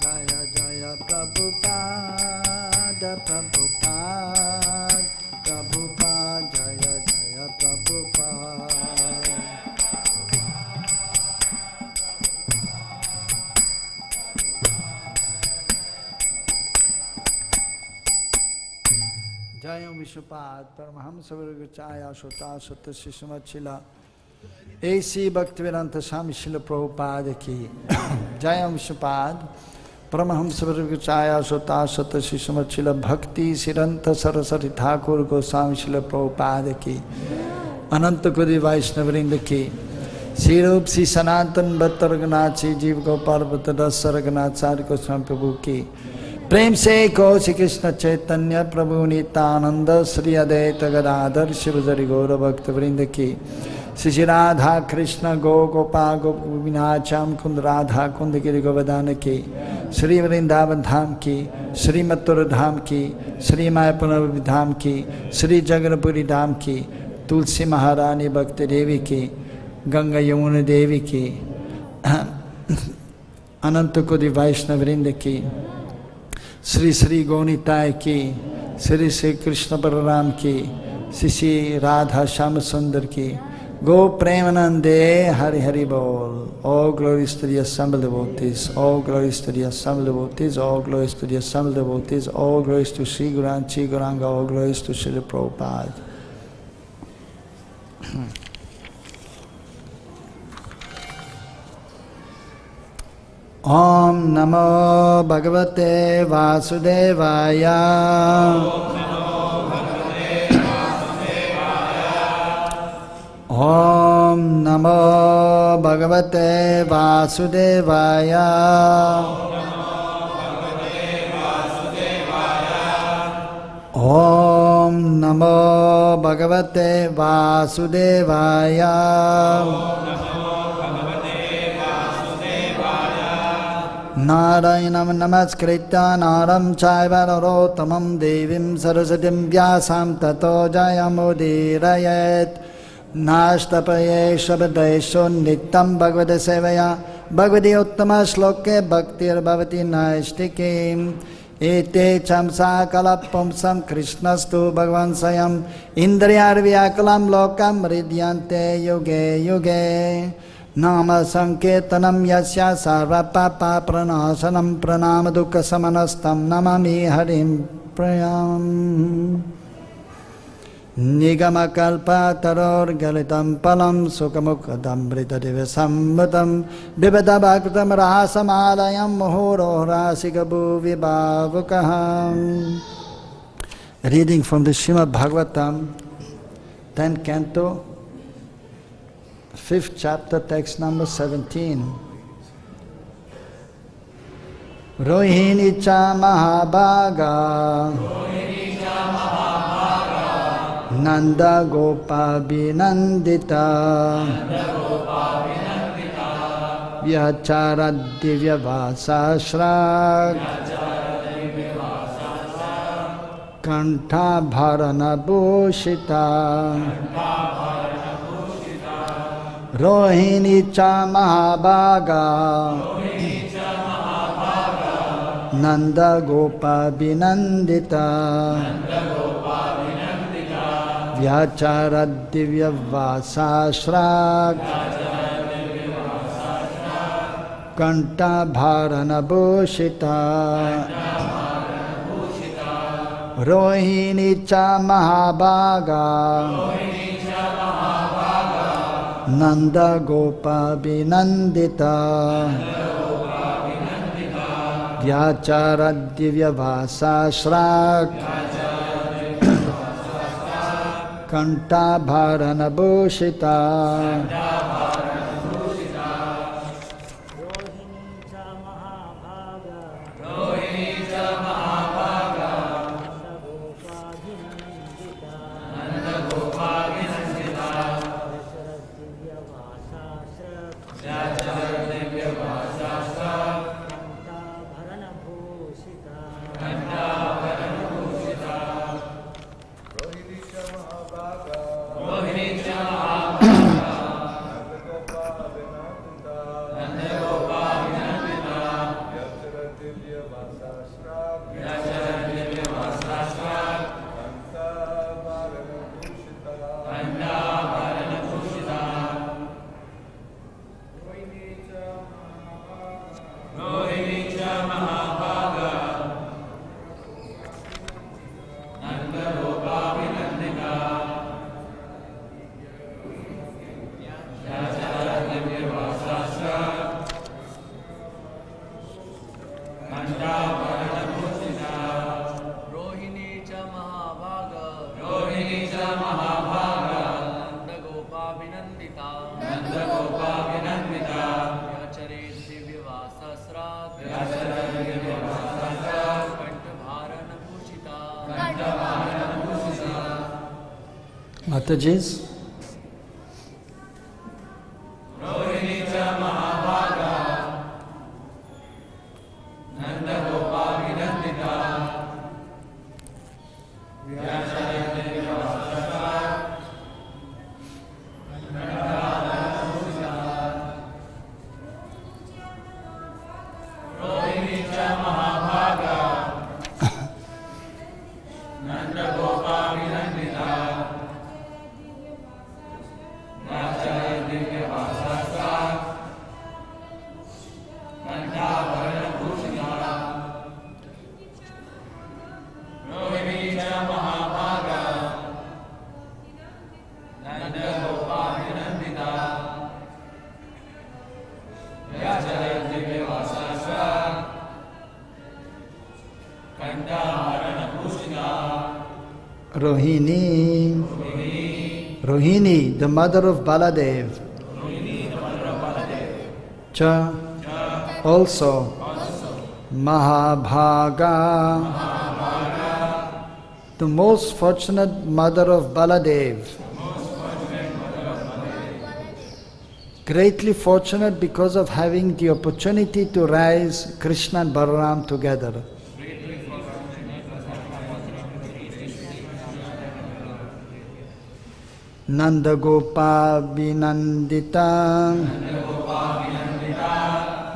Jaya Jaya Prabhupada Prabhupada Prabhupada Jaya Jaya Prabhupada Jaya Vishwapad Paramahamsa Virgachaya Sota Sutta Shishamachila A.C. Bhaktivedanta Swami Srila Prabhupada ki Jaya Vishwapad Paramahamsa Virgachaya Sota Sutta Shishamachila Bhakti Siranta Saraswati Thakur Goswami Srila Prabhupada ki Ananta Kodi Vaishnava Vrinda ki Sirup Si Sanatan Bhatta Raghunath Si Jeev Gopal Bhatta Rasa Raghunath Sari Goswami Prabhu ki प्रेम से को श्री कृष्ण चैतन्य प्रभु नित्यानंद श्री अद्वैत गदाधर शिवधरी गौर भक्त वृंद की श्री राधा कृष्ण गो गोपा गोपीनाचम कुंद राधा कुंद गिरि गोवर्धन की श्री वृंदावन धाम की श्री मथुरा धाम की श्री मायापुर धाम की श्री जगन्नाथपुरी धाम की तुलसी महारानी भक्ति देवी की गंगा यमुना देवी की अनंत कोटि वैष्णव वृंद की श्री श्री गौनिताय की श्री श्री कृष्ण बलराम की श्री श्री राधा श्याम सुंदर की गो प्रेमानंदे हरि हरि बोल. All glories to the assembled devotees, all glories to the assembled devotees, all glories to the assembled devotees, all glories to Sri Guranga, Sri Guranga, all glories to Srila Prabhupada. Om Namo Bhagavate Vasudevaya. Om नमो भगवते वासुदेवाय ॐ नमो भगवते वासुदेवाय नारायणं नमस्कृत्य नरं चैव नरोत्तमं देवीं सरस्वतीं व्यासां ततो जयमुदीरयेत् नास्तपये शब्देषु नित्यं भगवते सेवया भगवति उत्तमश्लोके भक्तिर्भवति नैष्टिकीम् एते चंसा कलपुंसं कृष्णस्तु भगवान् स्वयम् इन्द्रियार्व्याकुलं लोकं हृद्यन्ते युगे युगे नाम संकीर्तनं यस्य सर्वपापप्रणाशनं प्रणामदुःखशमनस्तं नमामि हरिं प्रियम् निगमकल्पतरोर्गलितं फलं सुखमुखदमृतदिवसंवृतं विविधभक्तं रासमालयं मुहुरोराशिकभुविभावुकः Reading from the Srimad Bhagavatam, 10th canto, 5th chapter, text number 17. Rohini cha Mahabhaga Nanda Gopa Vinandita Vyachara Divya Vasashra Kantha Bharana Bhushita Rohini cha Mahabhaga Nanda Gopa Vinandita Vyachara Divya Vasashra Kanta Bharana Bhushita Rohini cha Mahabhaga Nanda Gopa Vinandita Vyachara Divya Vasashra Kanta Bharana Bhushita Mataji's. Rohini Rohini, the mother of Baladev, Cha, also Mahabhaga, the most fortunate mother of Baladev, greatly fortunate because of having the opportunity to raise Krishna and Balaram together. Nanda Gopa Vinandita,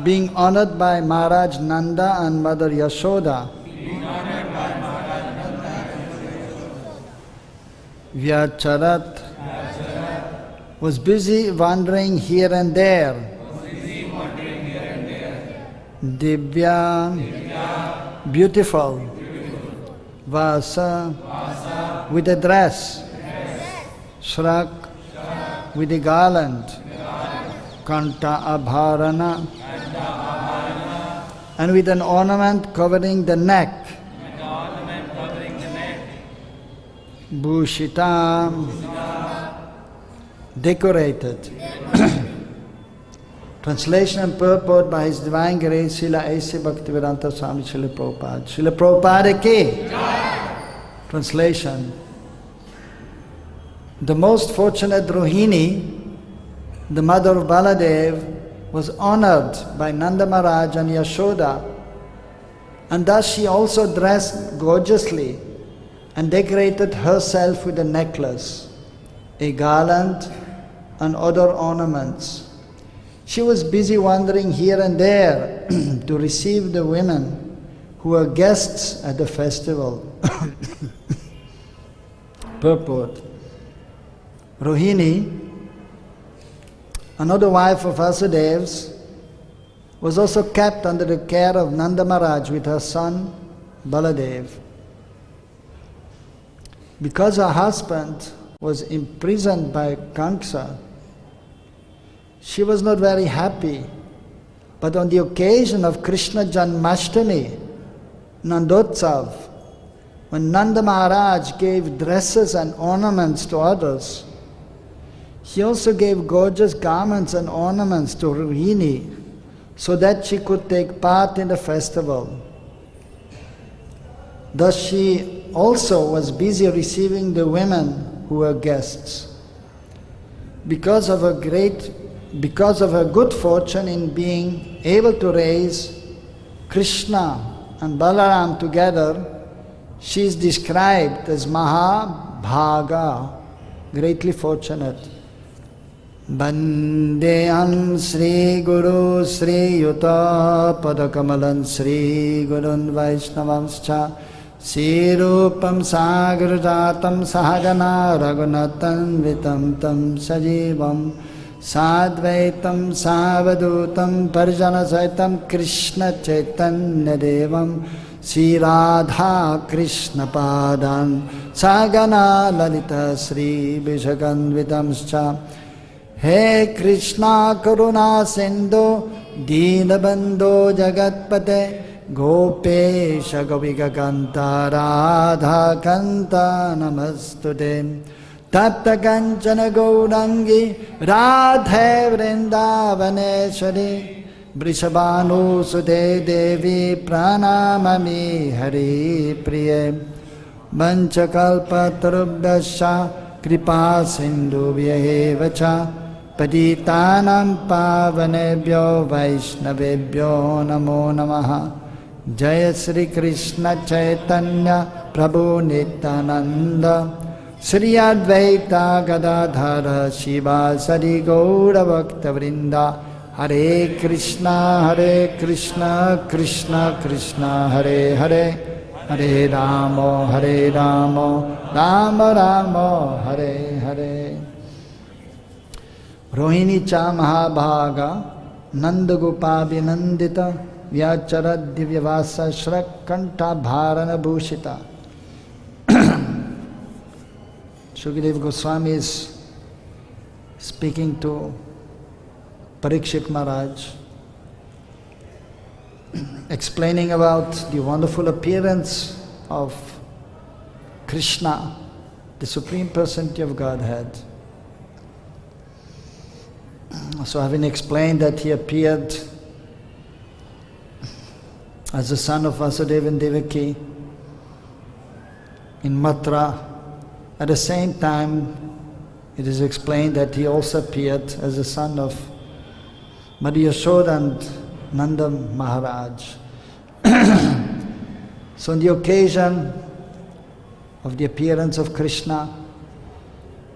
being honored by Maharaj Nanda and Mother Yashoda, Vyacharat, was busy wandering here and there. Divya, beautiful. Vasa, with a dress. Shrak, with a garland. Kanta abharana, and with an ornament covering the neck. Bhushita, decorated. Translation and purport by His Divine Grace Srila A.C. Bhaktivedanta Swami Srila Prabhupada. Srila Prabhupada ki. Translation. The most fortunate Rohini, the mother of Baladev, was honored by Nanda Maharaj and Yashoda, and thus she also dressed gorgeously and decorated herself with a necklace, a garland, and other ornaments. She was busy wandering here and there to receive the women who were guests at the festival. Purport. Rohini, another wife of Vasudev's, was also kept under the care of Nanda Maharaj with her son Baladev. Because her husband was imprisoned by Kamsa, she was not very happy. But on the occasion of Krishna Janmashtami, Nandotsav, when Nanda Maharaj gave dresses and ornaments to others, he also gave gorgeous garments and ornaments to Rohini so that she could take part in the festival. Thus she also was busy receiving the women who were guests. Because of her good fortune in being able to raise Krishna and Balaram together, she is described as Mahabhaga, greatly fortunate. Bandeyam Sri Guru Sri Yuta Padakamalan Sri Gurun Vaishnavamscha Sirupam Sagrajatam Sahagana Raghunatan Vitam Tam Sajivam Sadvaitam Savadutam Parjana Saitam Krishna Chaitanya Devam Sri Radha Krishna Padan Sagana Lalita Sri Vishakan Vitamscha He Krishna Karuna Sindhu Dinabandho Jagatpate Gopesha Govika Kanta Radha Kanta Namastute Tapta Kanchana Gaurangi Radhe Vrindavaneshwari Vrishabhanu Sute Devi Pranamami Hari Priye Vanchakalpa Tarubhyasya Kripa Sindhu Vyahevacha Patitanam Pavanebhyo Vaishnavebhyo Namo Namaha Jaya Sri Krishna Chaitanya Prabhu Nityananda Sri Advaita Gadadhara Shiva Sari Gaura Bhakta Vrinda Hare Krishna Krishna Krishna Hare Hare Hare Rama Rama Rama Hare Hare. Rohini cha Mahabhaga Nanda Gopa Vinandita Vyacharad Divyavasa Shrak Kanta Bharana Bhushita. Shukadeva Goswami is speaking to Parikshit Maharaj, explaining about the wonderful appearance of Krishna, the Supreme Personality of Godhead. So having explained that he appeared as the son of Vasudeva and Devaki in Mathura, at the same time it is explained that he also appeared as the son of Mother Yashoda and Nanda Maharaj. So on the occasion of the appearance of Krishna,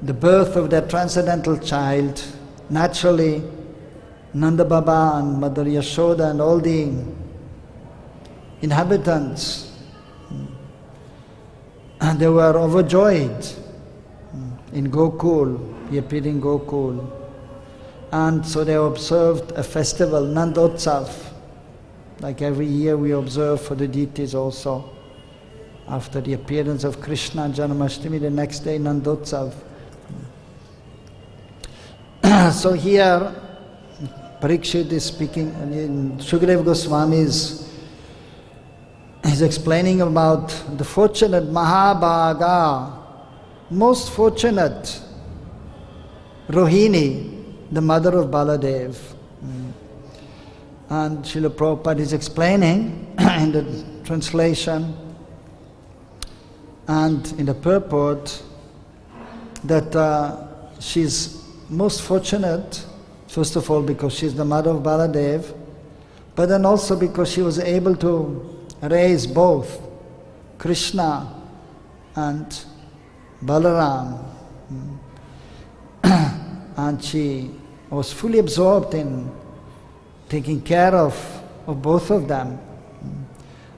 the birth of that transcendental child, naturally Nanda Baba and Mother Yashoda and all the inhabitants, and they were overjoyed in Gokul. He appeared in Gokul. And so they observed a festival, Nandotsav, like every year we observe for the deities also. After the appearance of Krishna, Janmashtami, the next day Nandotsav. So here Parikshit is speaking, and Shukadeva Goswami is explaining about the fortunate Mahabhaga, most fortunate Rohini, the mother of Baladev. And Srila Prabhupada is explaining in the translation and in the purport that she's most fortunate, first of all because she's the mother of Baladev, but then also because she was able to raise both Krishna and Balaram. And she was fully absorbed in taking care of both of them.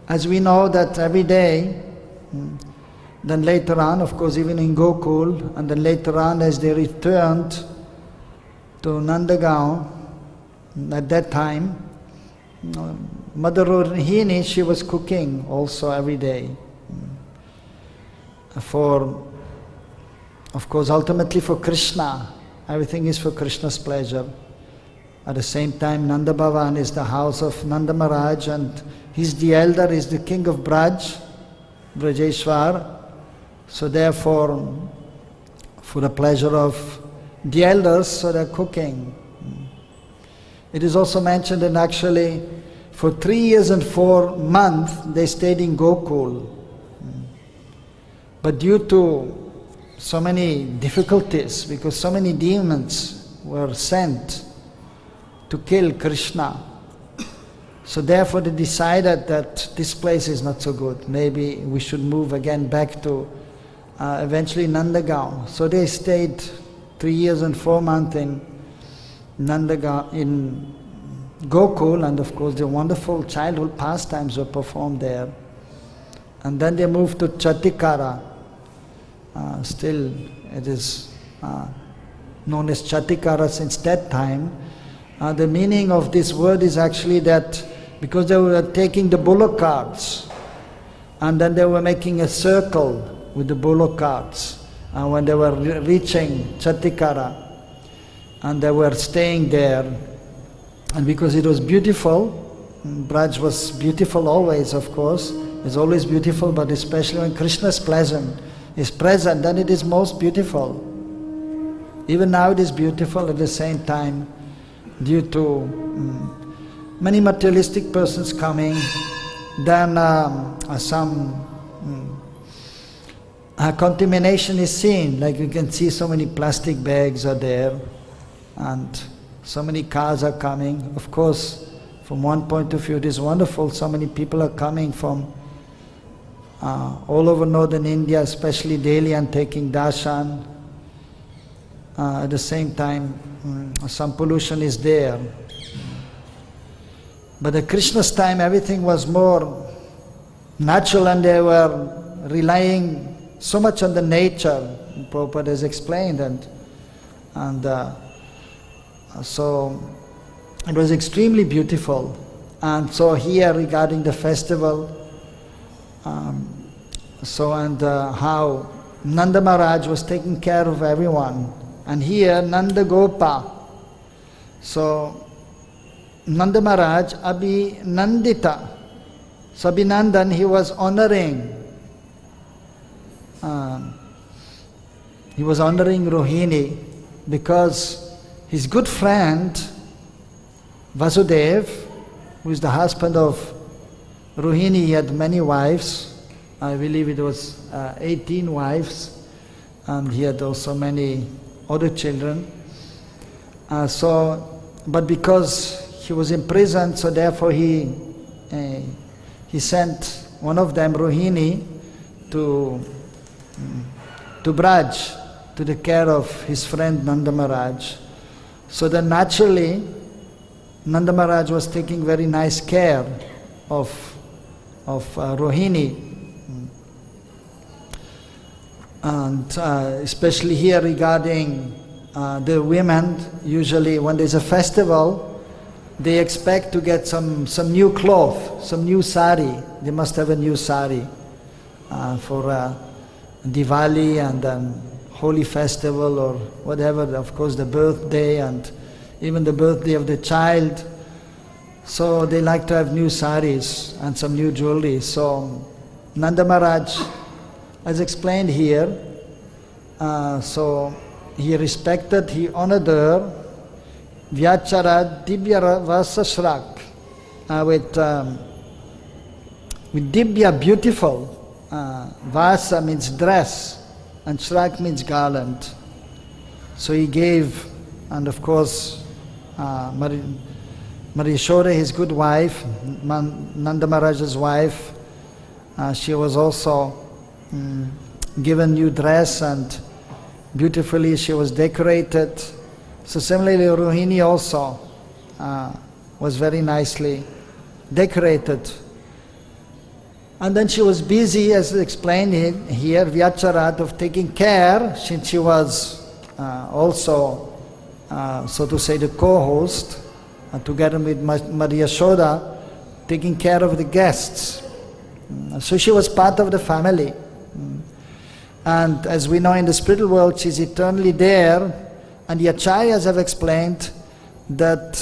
As we know that every day, then later on, of course, even in Gokul, and then later on as they returned to Nandagaon, at that time, Mother Rohini, she was cooking also every day. For, of course, ultimately for Krishna. Everything is for Krishna's pleasure. At the same time, Nanda Bhavan is the house of Nanda Maharaj, and he's the elder, he's the king of Braj, Brajeshwar. So therefore, for the pleasure of the elders, so they're cooking. It is also mentioned that actually for 3 years and 4 months they stayed in Gokul. But due to so many difficulties, because so many demons were sent to kill Krishna, so therefore they decided that this place is not so good. Maybe we should move again back to eventually Nandagaon. So they stayed 3 years and 4 months in Nandagaon, in Gokul, and of course the wonderful childhood pastimes were performed there. And then they moved to Chatikara. Still it is known as Chatikara since that time. The meaning of this word is actually that because they were taking the bullock carts and then they were making a circle with the bullock carts when they were reaching Chatikara, and they were staying there. And because it was beautiful, Braj was beautiful always, of course, it's always beautiful, but especially when Krishna is present, then it is most beautiful. Even now it is beautiful. At the same time, due to many materialistic persons coming, then some contamination is seen. Like you can see so many plastic bags are there, and so many cars are coming. Of course, from one point of view it is wonderful, so many people are coming from all over northern India, especially Delhi, and taking darshan. At the same time, some pollution is there. But at Krishna's time, everything was more natural, and they were relying so much on the nature. Prabhupada has explained, and so it was extremely beautiful. And so here, regarding the festival, how Nanda Maharaj was taking care of everyone. And here Nanda Gopa. So Nanda Maharaj Abhinandita. So Abhinandan, he was honoring Rohini because his good friend Vasudev, who is the husband of Rohini, he had many wives. I believe it was 18 wives, and he had also many other children. But because he was imprisoned, so therefore he sent one of them, Rohini, to Braj, to the care of his friend Nanda Maharaj. So then naturally, Nanda Maharaj was taking very nice care of Rohini. And especially here regarding the women, usually when there's a festival, they expect to get some new cloth, some new sari. They must have a new sari for Diwali and then holy festival or whatever, of course the birthday and even the birthday of the child. So they like to have new saris and some new jewelry. So Nanda Maharaj, as explained here, so he respected, he honored her, Vyachara Dibya Vasa Shrak, with Dibya, beautiful. Vasa means dress, and Shrak means garland. So he gave, and of course, Yashoda, his good wife, Nanda Maharaj's wife, she was also given new dress, and beautifully she was decorated. So similarly, Rohini also was very nicely decorated. And then she was busy, as explained here, Vyacharat, of taking care, since she was also, so to say, the co-host, together with Maria Yashoda, taking care of the guests. So she was part of the family. And as we know in the spiritual world, she's eternally there. And the acharyas have explained that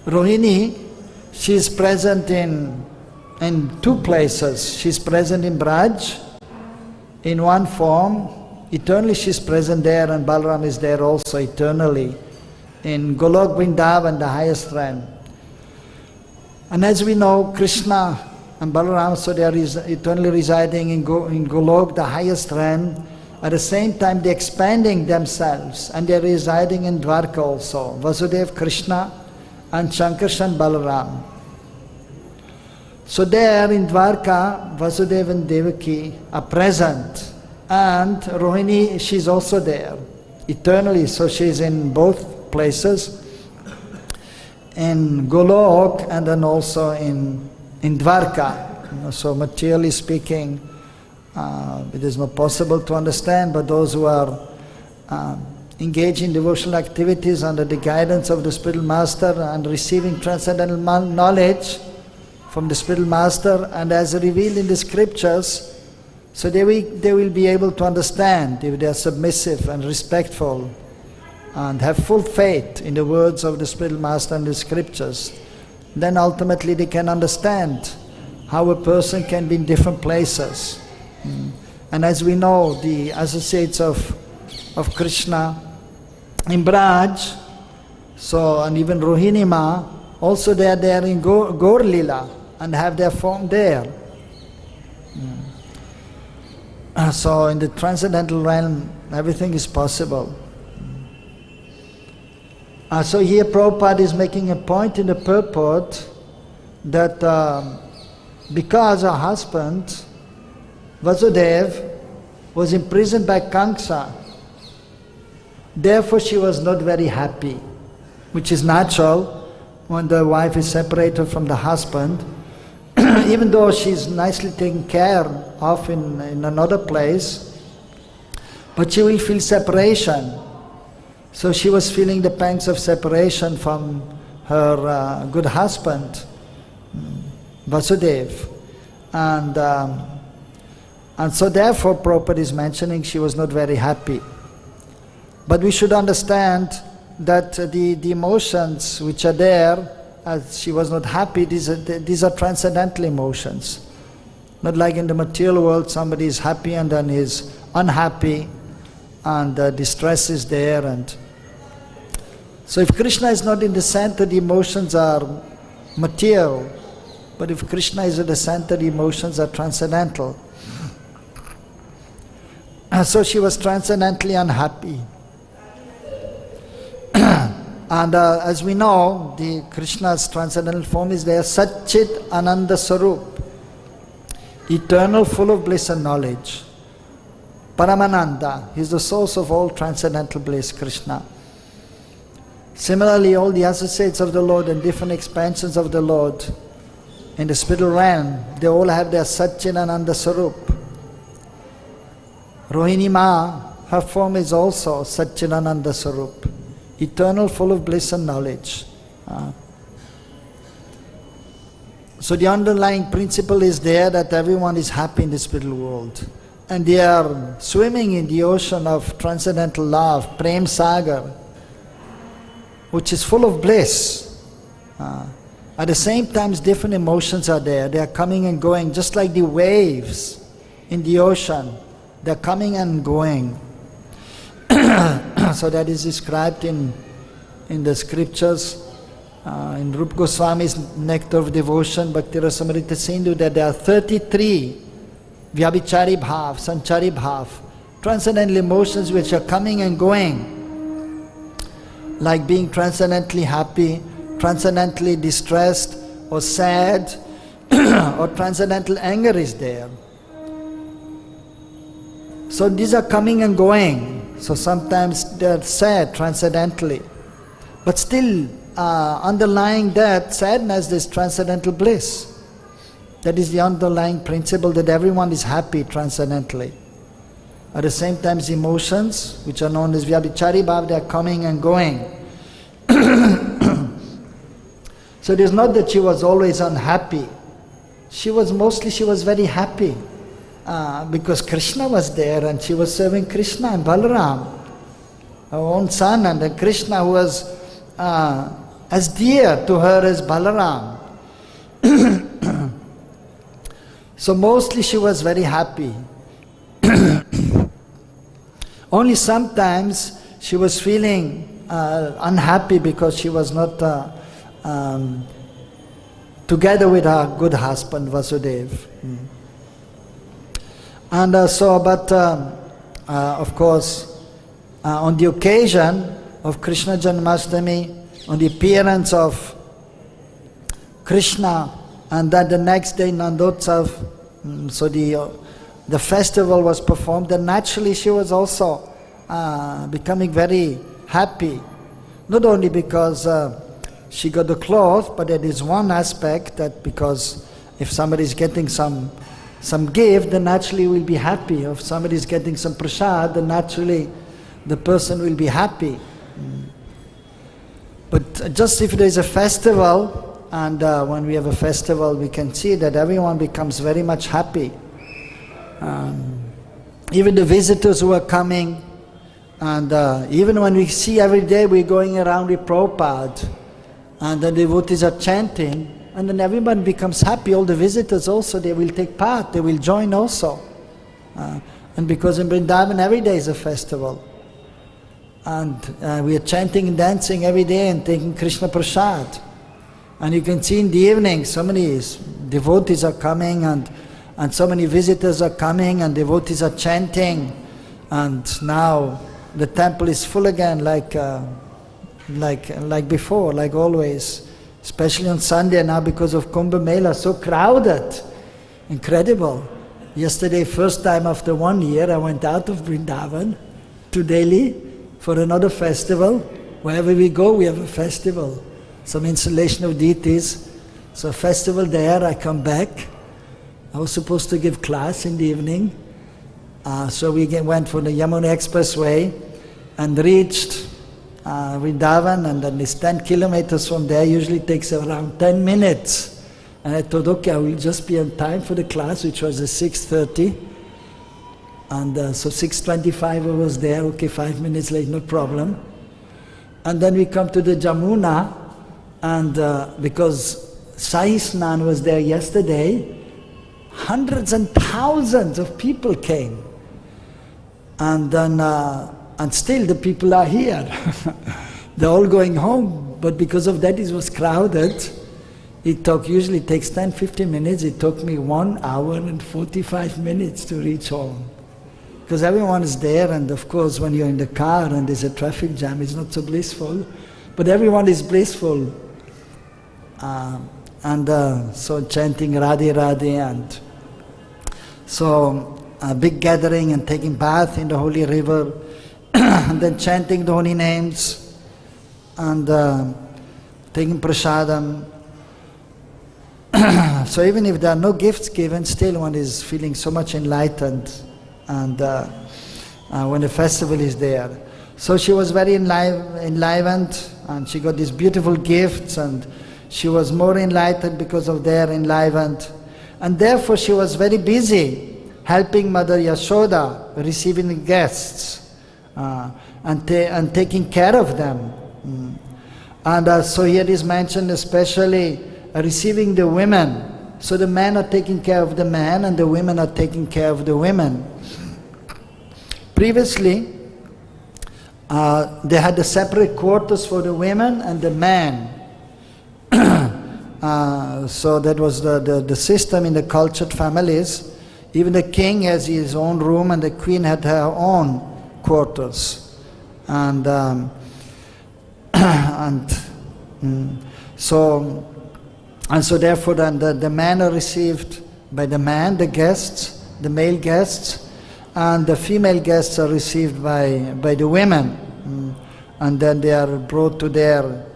Rohini, she is present in two places. She's present in Braj, in one form. Eternally she's present there, and Balaram is there also eternally. In Golok Vrindavan, the highest realm. And as we know, Krishna and Balaram, so they are eternally residing in Golok, the highest realm. At the same time, they're expanding themselves, and they're residing in Dwarka also. Vasudev, Krishna, and Shankarshan, Balaram. So there in Dwarka, Vasudev and Devaki are present, and Rohini, she's also there, eternally. So she's in both places, in Golok and then also in Dwarka. So materially speaking, it is not possible to understand, but those who are engaged in devotional activities under the guidance of the spiritual master and receiving transcendental knowledge from the spiritual master, and as revealed in the scriptures, so they will be able to understand if they are submissive and respectful and have full faith in the words of the spiritual master and the scriptures. Then ultimately they can understand how a person can be in different places. And as we know, the associates of Krishna in Braj, so, and even Rohini Ma, also they are there in Gaur Lila and have their form there. So in the transcendental realm, everything is possible. So here Prabhupada is making a point in the purport that because her husband, Vasudev, was imprisoned by Kamsa, therefore she was not very happy, which is natural when the wife is separated from the husband, even though she's nicely taken care of in another place, but she will feel separation. So she was feeling the pangs of separation from her good husband, Vasudev. And so therefore Prabhupada is mentioning she was not very happy. But we should understand that the emotions which are there, as she was not happy, these are transcendental emotions. Not like in the material world, somebody is happy and then is unhappy, and distress is there, and So if Krishna is not in the center, the emotions are material. But if Krishna is at the center, the emotions are transcendental. So she was transcendently unhappy. And as we know, the Krishna's transcendental form is there, Satchit Ananda Sarup, eternal, full of bliss and knowledge. Paramananda, he is the source of all transcendental bliss, Krishna. Similarly, all the associates of the Lord and different expansions of the Lord in the spiritual realm, they all have their Satchit Ananda Sarup. Rohini Ma, her form is also Satchit Ananda Sarup, eternal, full of bliss and knowledge. So the underlying principle is there that everyone is happy in the spiritual world. And they are swimming in the ocean of transcendental love, Prem Sagar, which is full of bliss. At the same time, different emotions are there. They are coming and going, just like the waves in the ocean. They are coming and going. So that is described in the scriptures, in Rupa Goswami's Nectar of Devotion, Bhakti Rasamrita Sindhu, that there are 33 Vyabhichari Bhav, Sanchari Bhav, transcendental emotions which are coming and going, like being transcendently happy, transcendently distressed or sad, or transcendental anger is there. So these are coming and going. So sometimes they are sad transcendentally, but still underlying that sadness, there's transcendental bliss. That is the underlying principle, that everyone is happy transcendentally. At the same time, emotions, which are known as Vyabhichari Bhav, they are coming and going. So it is not that she was always unhappy. She was very happy. Because Krishna was there and she was serving Krishna and Balaram, her own son, and then Krishna who was as dear to her as Balaram. So mostly she was very happy. Only sometimes she was feeling unhappy because she was not together with her good husband Vasudeva. And of course, on the occasion of Krishna Janmashtami, on the appearance of Krishna, and then the next day Nandotsav, so the festival was performed, and naturally she was also becoming very happy. Not only because she got the cloth, but there is one aspect that because if somebody is getting some gift, then naturally will be happy. If somebody is getting some prasad, then naturally the person will be happy. But just if there is a festival, and when we have a festival, we can see that everyone becomes very much happy. Even the visitors who are coming, and even when we see every day we're going around with Prabhupada, and the devotees are chanting, and then everyone becomes happy. All the visitors also, they will take part, they will join also. And because in Vrindavan every day is a festival. And we are chanting and dancing every day and taking Krishna Prasad. And you can see in the evening, so many devotees are coming and so many visitors are coming and devotees are chanting. And now the temple is full again like before, like always. Especially on Sunday now because of Kumbh Mela, so crowded. Incredible. Yesterday, first time after 1 year, I went out of Vrindavan to Delhi for another festival. Wherever we go, we have a festival. Some installation of deities. So a festival there, I come back. I was supposed to give class in the evening. So we went for the Yamuna Expressway and reached Vrindavan, and then it's 10 kilometers from there, usually takes around 10 minutes. And I thought, okay, I will just be on time for the class, which was at 6:30. And so 6:25 I was there, okay, 5 minutes late, no problem. And then we come to the Jamuna, and because Sai Snan was there yesterday, hundreds and thousands of people came. And then and still the people are here. they're all going home, but because of that it was crowded. Usually takes 10-15 minutes, it took me 1 hour and 45 minutes to reach home. Because everyone is there, and of course when you're in the car and there's a traffic jam, it's not so blissful, but everyone is blissful. So chanting Radhe Radhe, and so a big gathering and taking bath in the holy river, and then chanting the holy names, and taking prasadam. So even if there are no gifts given, still one is feeling so much enlightened, and when the festival is there. So she was very enlivened, and she got these beautiful gifts, and she was more enlightened because of their enlivened. And therefore she was very busy helping Mother Yashoda, receiving the guests, and taking care of them. And so here is mentioned especially receiving the women. So the men are taking care of the men, and the women are taking care of the women. Previously, they had the separate quarters for the women and the men. So that was the system in the cultured families. Even the king has his own room, and the queen had her own quarters. So therefore then the men are received by the man, the guests, the male guests, and the female guests are received by the women. And then they are brought to their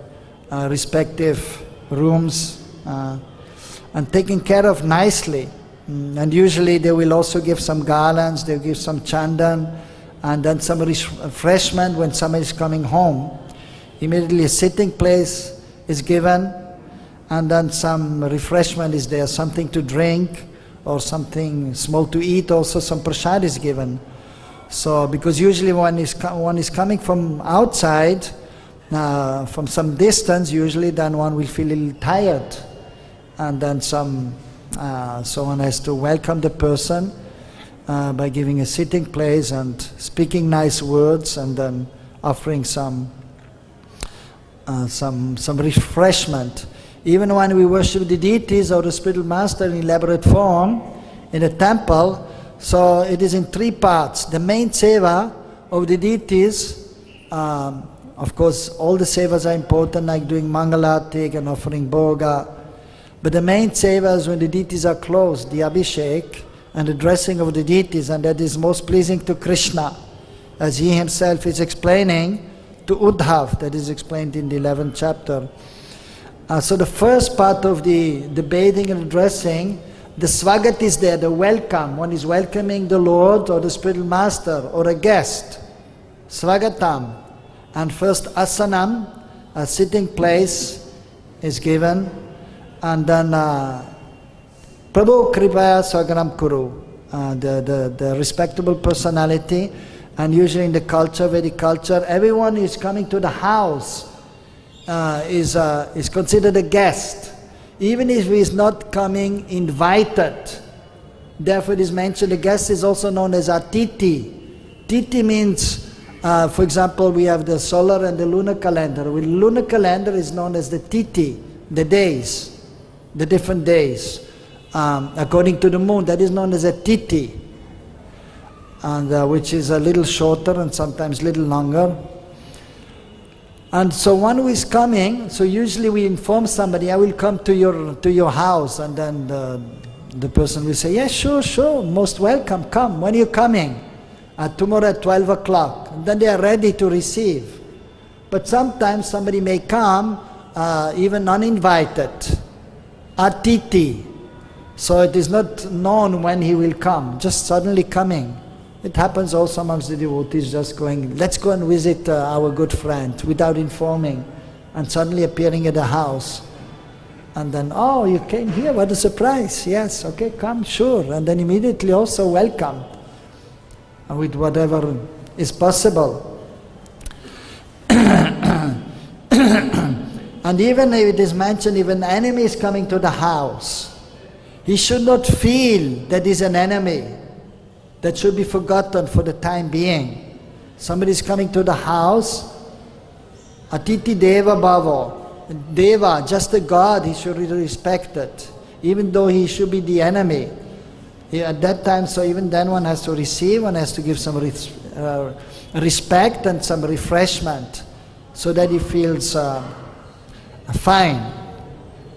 respective rooms and taken care of nicely. And usually they will also give some garlands, they'll give some chandan, and then some refreshment when somebody is coming home. Immediately a sitting place is given, and then some refreshment is there, something to drink or something small to eat, also some prasad is given. So because usually one is coming from outside, from some distance, usually then one will feel a little tired, and then so one has to welcome the person by giving a sitting place and speaking nice words, and then offering some refreshment. Even when we worship the deities or the spiritual master in elaborate form in a temple, so it is in 3 parts. The main seva of the deities, of course all the sevas are important, like doing Mangala and offering bhoga, but the main seva is when the deities are closed, the abhishek and the dressing of the deities, and that is most pleasing to Krishna, as he himself is explaining to Uddhav, that is explained in the 11th chapter. So the first part of the bathing and the dressing, the swagat is there, the welcome. One is welcoming the Lord or the spiritual master or a guest. Swagatam. And first asanam, a sitting place, is given. And then Prabhu Kripaya Swaganam Kuru, the respectable personality. And usually in the culture, Vedic culture, everyone is coming to the house is considered a guest, even if he is not coming invited. Therefore it is mentioned the guest is also known as Atiti. Titi means, for example, we have the solar and the lunar calendar. With lunar calendar is known as the Titi, the days, the different days. According to the moon, that is known as a Titi, and which is a little shorter and sometimes a little longer. And so one who is coming, so usually we inform somebody, I will come to your house, and then the person will say, yes, sure, most welcome, come. When are you coming? Tomorrow at 12 o'clock. And then they are ready to receive. But sometimes somebody may come even uninvited, atiti. So it is not known when he will come, just suddenly coming. It happens also amongst the devotees, just going, let's go and visit our good friend, without informing, and suddenly appearing at the house. And then, oh, you came here, what a surprise. Yes, okay, come, sure. And then immediately also welcome, with whatever is possible. And even if it is mentioned, if an enemy is coming to the house, he should not feel that he's an enemy. That should be forgotten for the time being. Somebody is coming to the house, Atiti Deva Bhavo. Deva, just a god, he should be respected, even though he should be the enemy. At that time, so even then one has to receive, one has to give some respect and some refreshment, so that he feels fine.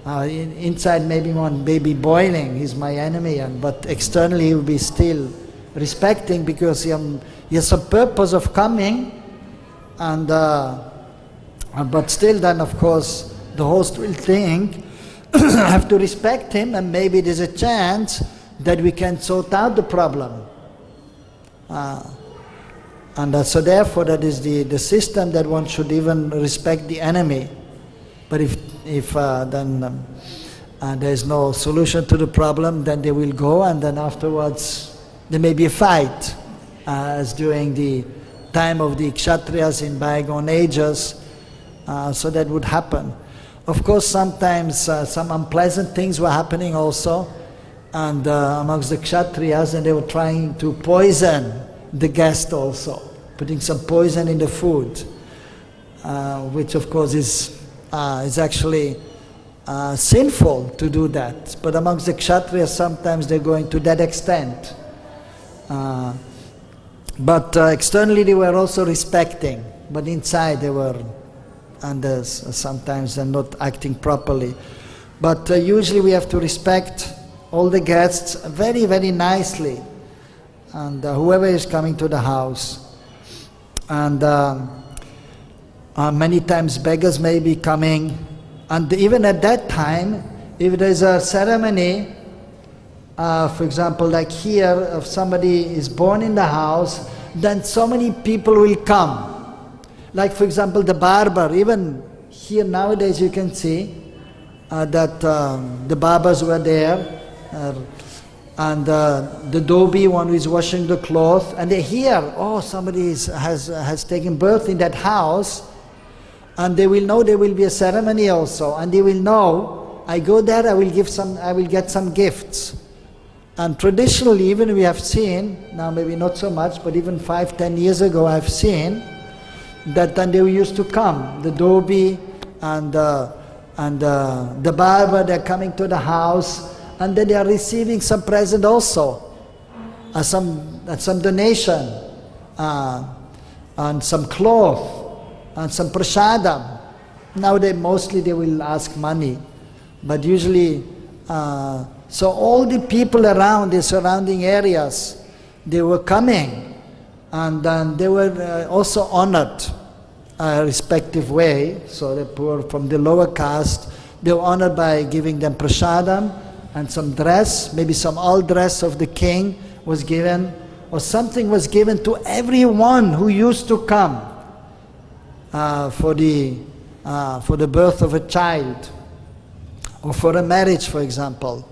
Inside maybe one baby boiling, he's my enemy, but externally he will be still respecting, because he has a purpose of coming, and but still then of course the host will think, have to respect him, and maybe there's a chance that we can sort out the problem. So therefore that is the system, that one should even respect the enemy. But if then there is no solution to the problem, then they will go, and then afterwards there may be a fight, as during the time of the Kshatriyas in bygone ages. So that would happen. Of course, sometimes some unpleasant things were happening also, and amongst the Kshatriyas, and they were trying to poison the guest also, putting some poison in the food, which of course is actually sinful to do that. But amongst the Kshatriyas, sometimes they're going to that extent. But externally they were also respecting, but inside they were, and sometimes they're not acting properly. But usually we have to respect all the guests very, very nicely, and whoever is coming to the house. And many times beggars may be coming, and even at that time, if there's a ceremony, for example, like here, if somebody is born in the house, then so many people will come. Like for example, the barber, even here nowadays you can see that the barbers were there, and the dhobi, one who is washing the cloth, and they hear, oh, somebody has taken birth in that house, and they will know there will be a ceremony also, and they will know, I go there, I will get some gifts. And traditionally, even we have seen, now maybe not so much, but even 5-10 years ago I've seen that then they used to come, the dhobi and the barber, they're coming to the house, and then they are receiving some present also, some donation, and some cloth, and some prasadam. Now mostly they will ask money, but usually, so all the people around the surrounding areas, they were coming, and then they were also honored a respective way. So the poor from the lower caste, they were honored by giving them prasadam and some dress, maybe some old dress of the king was given, or something was given to everyone who used to come for the birth of a child, or for a marriage, for example.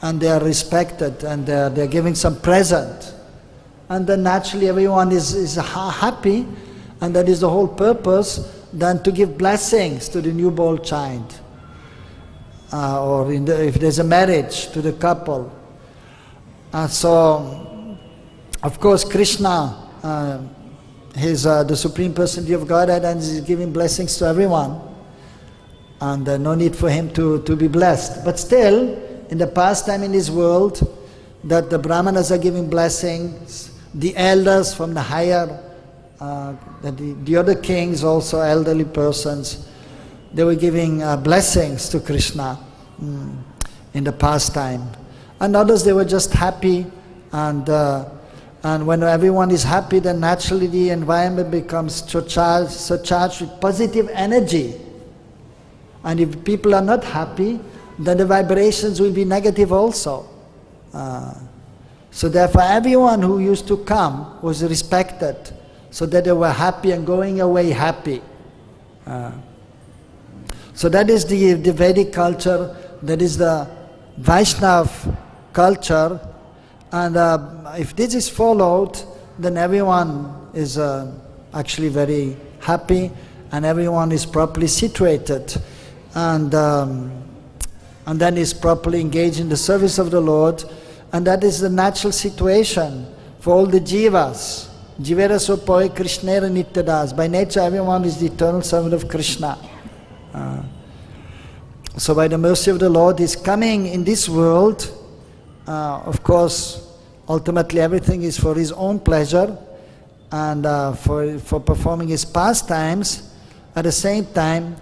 And they are respected, and they're giving some present. And then naturally everyone is happy, and that is the whole purpose, then to give blessings to the newborn child. Or if there's a marriage, to the couple. So, of course, Krishna, he's the Supreme Personality of Godhead, and he's giving blessings to everyone. And no need for him to be blessed. But still, in the past time in this world, that the Brahmanas are giving blessings, the elders from the higher, the other kings, also elderly persons, they were giving blessings to Krishna in the past time. And others, they were just happy, and when everyone is happy, then naturally the environment becomes so charged with positive energy. And if people are not happy, then the vibrations will be negative also. So therefore everyone who used to come was respected, so that they were happy and going away happy. So that is the Vedic culture, that is the Vaishnav culture, and if this is followed, then everyone is actually very happy, and everyone is properly situated, and then is properly engaged in the service of the Lord, and that is the natural situation for all the jivas. Jivera sopoy Krishnera nityadas. By nature, everyone is the eternal servant of Krishna. So by the mercy of the Lord, He's coming in this world. Of course, ultimately everything is for His own pleasure and for performing His pastimes. At the same time,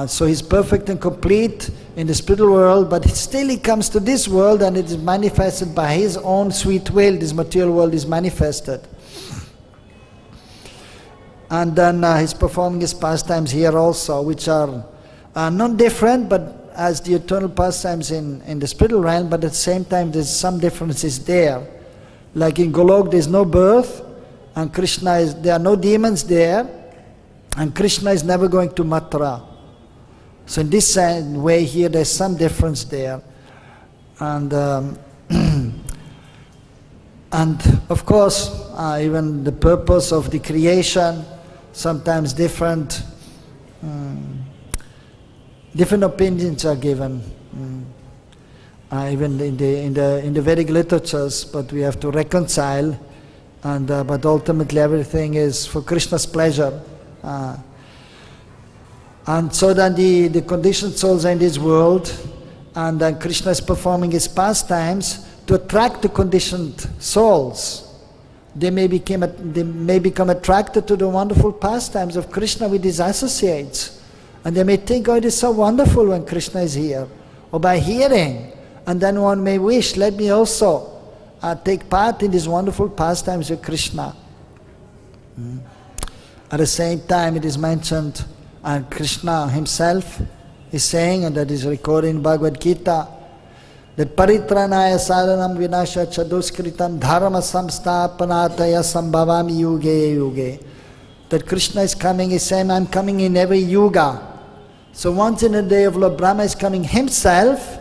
so He's perfect and complete in the spiritual world, but still He comes to this world and it is manifested by His own sweet will. This material world is manifested. And then He's performing His pastimes here also, which are not different, but as the eternal pastimes in the spiritual realm, but at the same time there's some differences there. Like in Golok there's no birth, and there are no demons there, and Krishna is never going to Mathura. So in this way here there's some difference there. And and of course even the purpose of the creation, sometimes different opinions are given, even in the Vedic literatures, but we have to reconcile, and but ultimately everything is for Krishna's pleasure. And so then the conditioned souls are in this world, and then Krishna is performing His pastimes to attract the conditioned souls. They may become attracted to the wonderful pastimes of Krishna with His associates. And they may think, oh, it is so wonderful when Krishna is here. Or by hearing. And then one may wish, let me also take part in these wonderful pastimes of Krishna. At the same time it is mentioned, and Krishna Himself is saying, and that is recorded in Bhagavad-Gita, that paritranaya sadhanam vinasha chaduskritam dharma samsthapanataya sambhavami yuge yuge. That Krishna is coming, He's saying, I'm coming in every yuga. So once in a day of Lord Brahma is coming Himself,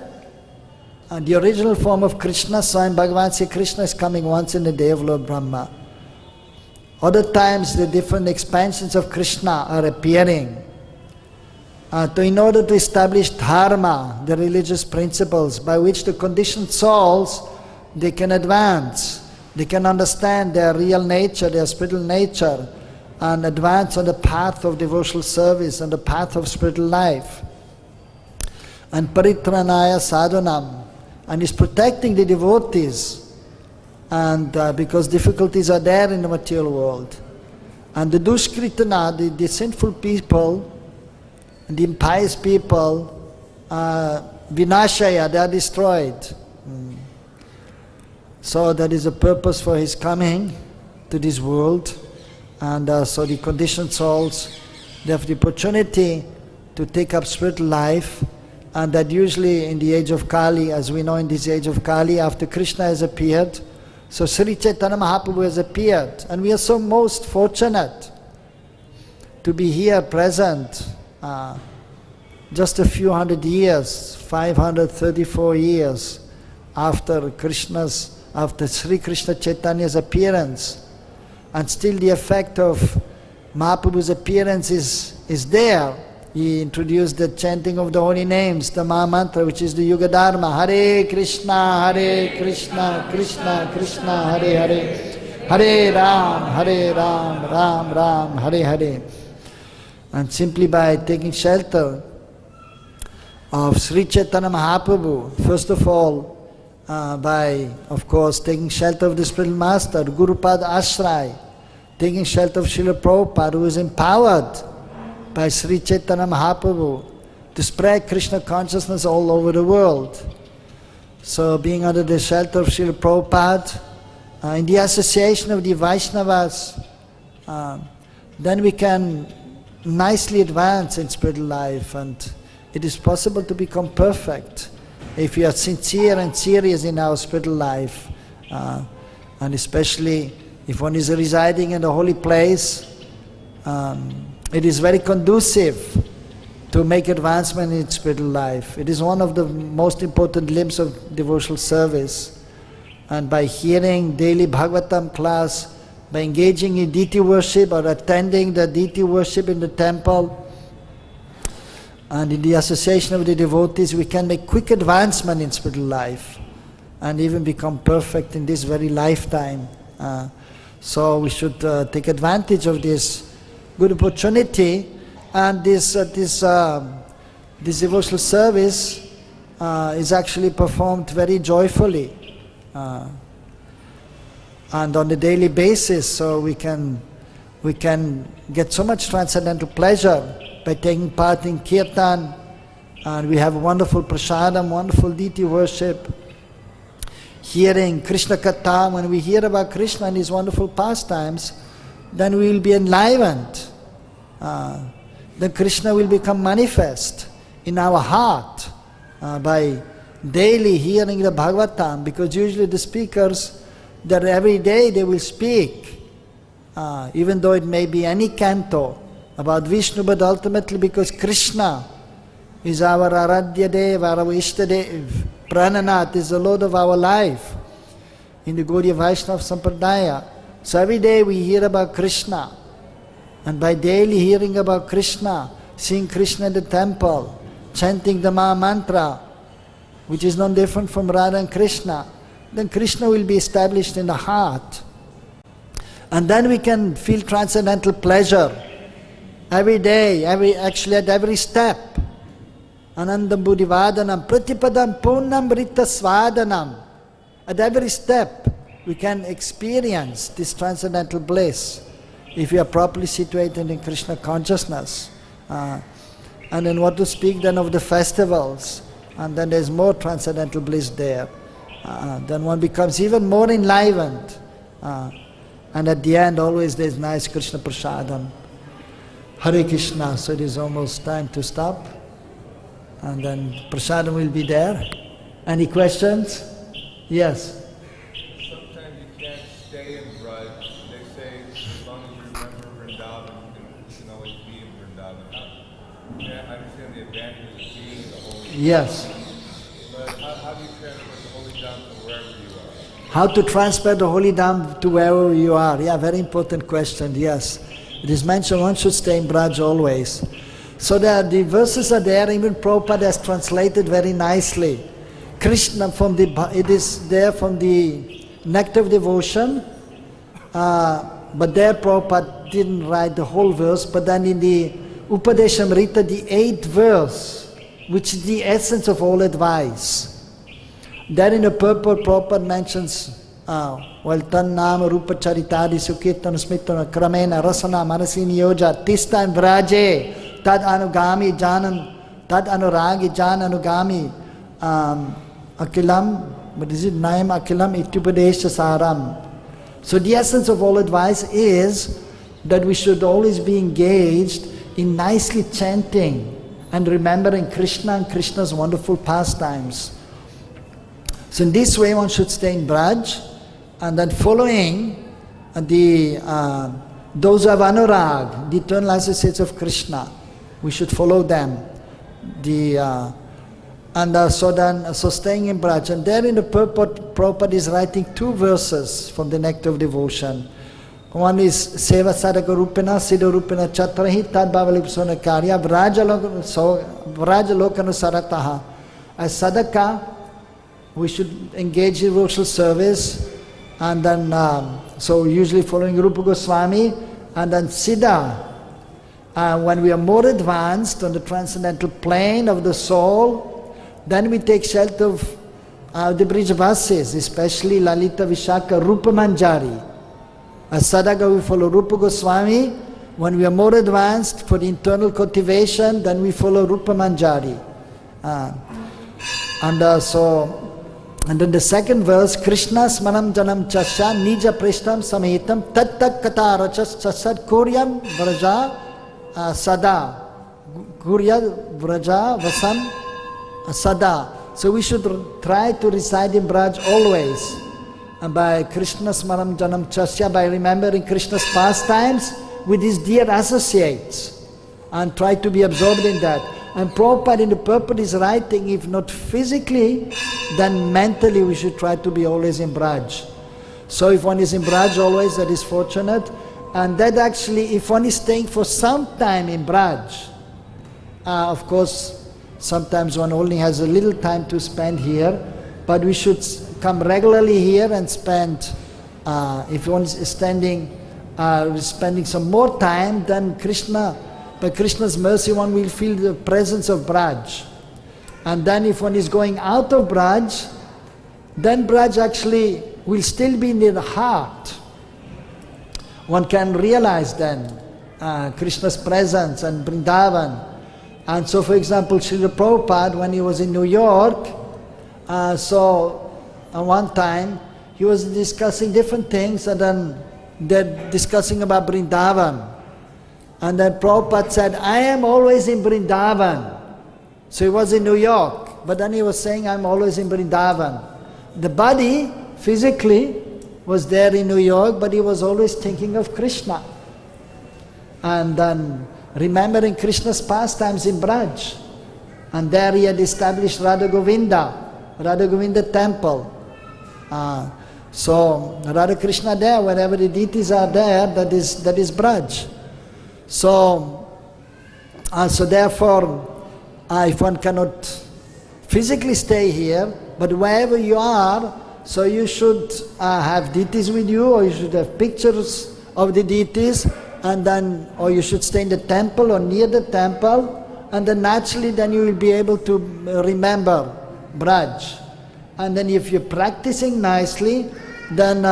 and the original form of Krishna, Swayam Bhagavan Sri Krishna is coming once in a day of Lord Brahma. Other times the different expansions of Krishna are appearing. In order to establish dharma, the religious principles by which the conditioned souls, they can advance, they can understand their real nature, their spiritual nature, and advance on the path of devotional service and the path of spiritual life. And paritranaya sadhanam, and is protecting the devotees, and because difficulties are there in the material world. And the dushkritana, the sinful people, and the impious people, vinashaya, they are destroyed. So that is the purpose for His coming to this world. And so the conditioned souls, they have the opportunity to take up spiritual life, and that usually in the age of Kali, as we know in this age of Kali, after Krishna has appeared, so Sri Chaitanya Mahaprabhu has appeared, and we are so most fortunate to be here present just a few hundred years, 534 years after Sri Krishna Chaitanya's appearance. And still the effect of Mahaprabhu's appearance is there. He introduced the chanting of the holy names, the Maha Mantra, which is the Yuga Dharma. Hare Krishna, Krishna Krishna, Hare Hare. Hare Ram, Ram Ram, Hare Hare. And simply by taking shelter of Sri Chaitanya Mahaprabhu, first of all, by, of course, taking shelter of the spiritual master, Gurupada Ashray, taking shelter of Srila Prabhupada, who is empowered by Sri Chaitanya Mahaprabhu to spread Krishna consciousness all over the world. So being under the shelter of Srila Prabhupada, in the association of the Vaishnavas, then we can nicely advance in spiritual life, and it is possible to become perfect if we are sincere and serious in our spiritual life, and especially if one is residing in a holy place. It is very conducive to make advancement in spiritual life. It is one of the most important limbs of devotional service. And by hearing daily Bhagavatam class, by engaging in deity worship or attending the deity worship in the temple, and in the association of the devotees, we can make quick advancement in spiritual life and even become perfect in this very lifetime. So we should take advantage of this good opportunity, and this devotional service is actually performed very joyfully and on a daily basis. So we can get so much transcendental pleasure by taking part in kirtan, and we have wonderful prasadam, wonderful deity worship, hearing Krishna Katha. When we hear about Krishna and his wonderful pastimes, then we will be enlivened. Then Krishna will become manifest in our heart by daily hearing the Bhagavatam, because usually the speakers, that every day they will speak, even though it may be any canto about Vishnu, but ultimately because Krishna is our Aradhya Dev, our Ishtadev, Prananath is the Lord of our life in the Gaudiya Vaishnava Sampradaya. So every day we hear about Krishna, and by daily hearing about Krishna, seeing Krishna in the temple, chanting the Maha Mantra, which is no different from Radha and Krishna, then Krishna will be established in the heart. And then we can feel transcendental pleasure every day, actually at every step. Anandam Buddhivadanam, Pratipadam Purnam Rita Svadanam. At every step we can experience this transcendental bliss if we are properly situated in Krishna consciousness. And then what to speak then of the festivals, and then there's more transcendental bliss there. Then one becomes even more enlivened. And at the end always there's nice Krishna Prasadam. Hare Krishna. So it is almost time to stop. And then Prasadam will be there. Any questions? Yes. Sometimes you can't stay in Braj. They say as long as you remember Vrindavan, you can always be in Vrindavan. I understand the advantages of being in the holy Dham. Yes. But how do you transfer the holy Dham to wherever you are? How to transfer the holy Dham to wherever you are? Yeah, very important question, yes. It is mentioned one should stay in Braj always. So the verses are there, even Prabhupada has translated very nicely. Krishna, it is there from the Nectar of Devotion, but there Prabhupada didn't write the whole verse, but then in the Upadeshamrita, the 8th verse, which is the essence of all advice. There in the purport, Prabhupada mentions, Tan Nama Rupa Charitadi Sukirtana Smitana Kramena Rasana Manasi Niyoja Tista and Vraje Tad Anugami Janan Tad Anuragi Jan Anugami Akilam, what is it? Naim Akilam Itupadesha Saram. So the essence of all advice is that we should always be engaged in nicely chanting and remembering Krishna and Krishna's wonderful pastimes. So in this way one should stay in Braj, and then following those who have Anurag, the eternal associates of Krishna, we should follow them. So staying in Braj. And there in the purport, Prabhupada is writing 2 verses from the Nectar of Devotion. One is Seva Sadaka Rupena, Siddha Rupena Chatrahi, Tad Bhavalipsona Karya, Vraja Lokanu Sarataha. As Sadaka, we should engage in devotional service, and then, so usually following Rupa Goswami, and then Siddha. When we are more advanced on the transcendental plane of the soul, then we take shelter of the Brijavasis, especially Lalita Vishaka, Rupa Manjari. As Sadaka we follow Rupa Goswami. When we are more advanced for the internal cultivation, then we follow Rupa Manjari. And then the second verse, Krishna Smanam Janam Chasya Nija Prishtam Sametam Tat Tat Kata Rachas Chasad Kuryam Vraja Sada Kurya Vraja Vasam Sada. So we should try to reside in Braj always. And by Krishna Smaram Janam Chasya, by remembering Krishna's pastimes with his dear associates, and try to be absorbed in that. And Prabhupada in the purport is writing, if not physically, then mentally we should try to be always in Braj. So if one is in Braj always, that is fortunate. And that actually, if one is staying for some time in Braj, of course, sometimes one only has a little time to spend here, but we should come regularly here and spend If one is spending some more time, then Krishna, by Krishna's mercy, one will feel the presence of Braj. And then if one is going out of Braj, then Braj actually will still be in the heart. One can realize then Krishna's presence and Vrindavan. And so, for example, Srila Prabhupada, when he was in New York, one time he was discussing different things, and then they're discussing about Vrindavan. And then Prabhupada said, I am always in Vrindavan. So he was in New York, but then he was saying, I'm always in Vrindavan. The body, physically, was there in New York, but he was always thinking of Krishna. And then remembering Krishna's pastimes in Braj. And there he had established Radha Govinda temple. So Radha Krishna there, wherever the deities are there, that is Braj. So therefore, if one cannot physically stay here, but wherever you are, so you should have deities with you, or you should have pictures of the deities, and then, or you should stay in the temple or near the temple, and then naturally then you will be able to remember Braj. And then if you're practicing nicely, then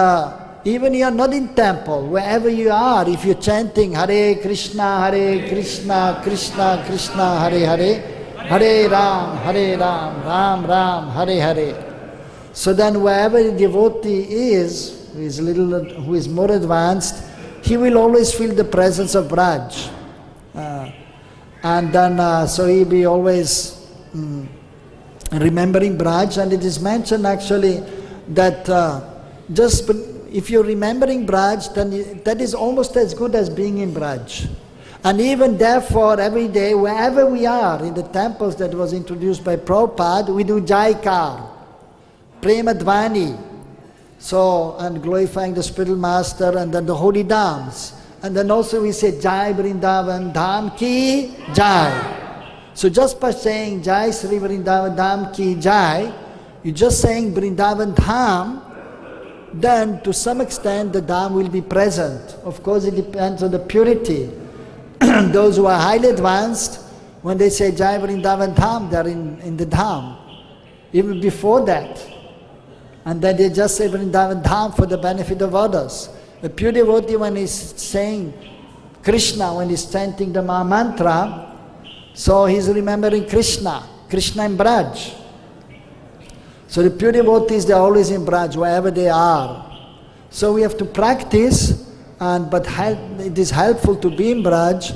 even you are not in temple, wherever you are, if you're chanting Hare Krishna, Krishna Krishna, Hare Hare, Hare Ram, Ram Ram, Hare Hare. So then wherever the devotee is, who is more advanced, he will always feel the presence of Braj. And then, so he'll be always remembering Braj. And it is mentioned actually that just if you're remembering Braj, then that is almost as good as being in Braj. And even therefore, every day, wherever we are, in the temples that was introduced by Prabhupada, we do Jaikar, Prema Dvani, so, and glorifying the spiritual master, and then the holy dhams. And then also we say Jai Vrindavan Dham Ki Jai. So just by saying Jai Sri Vrindavan Dham Ki Jai, you're just saying Vrindavan Dham, then to some extent the dham will be present. Of course it depends on the purity. Those who are highly advanced, when they say Jai Vrindavan Dham, they're in the dham. Even before that. And then they just say Vrindavan Dham for the benefit of others. The pure devotee, when he's saying Krishna, when he's chanting the Maha Mantra, so he's remembering Krishna in Braj. So the pure devotees, they're always in Braj, wherever they are. So we have to practice, but it is helpful to be in Braj,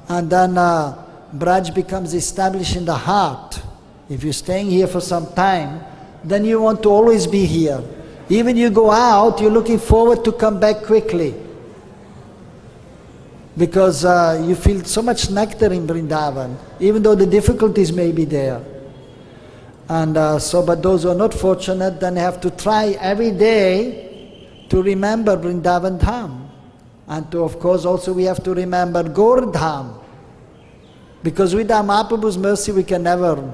and then Braj becomes established in the heart. If you're staying here for some time, then you want to always be here. Even you go out, you're looking forward to come back quickly. Because you feel so much nectar in Vrindavan, even though the difficulties may be there. And but those who are not fortunate, then have to try every day to remember Vrindavan Dham. And of course also we have to remember Gaur Dham. Because with our Mahaprabhu's mercy we can never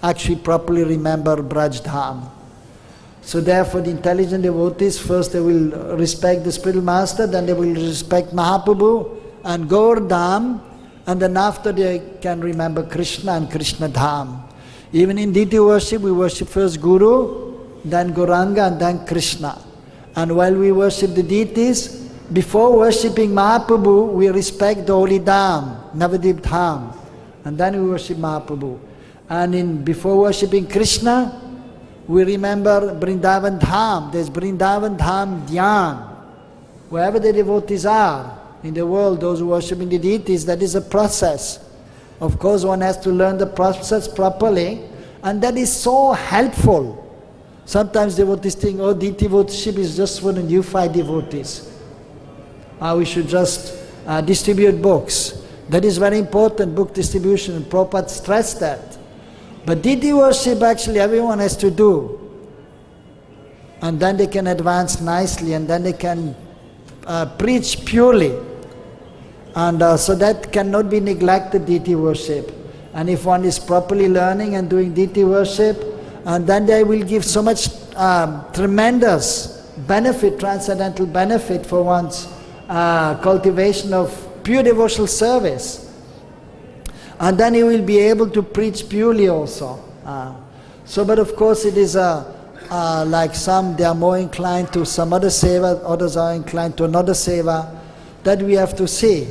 actually properly remember Braj Dham. So therefore the intelligent devotees, first they will respect the spiritual master, then they will respect Mahaprabhu and Gaur Dham, and then after they can remember Krishna and Krishna Dham. Even in deity worship, we worship first Guru, then Gauranga, and then Krishna. And while we worship the deities, before worshipping Mahaprabhu, we respect the holy Dham, Navadip Dham, and then we worship Mahaprabhu. And before worshipping Krishna, we remember Vrindavan Dham. There's Vrindavan Dham Dhyan. Wherever the devotees are in the world, those who worship in the deities, that is a process. Of course, one has to learn the process properly, and that is so helpful. Sometimes devotees think, oh, deity worship is just for the neophyte devotees. We should just distribute books. That is very important, book distribution, and Prabhupada stressed that. But deity worship actually everyone has to do. And then they can advance nicely, and then they can preach purely. And so that cannot be neglected, deity worship. And if one is properly learning and doing deity worship, and then they will give so much tremendous benefit, transcendental benefit for one's cultivation of pure devotional service. And then he will be able to preach purely also. But of course it is like some, they are more inclined to some other seva, others are inclined to another seva. That we have to see.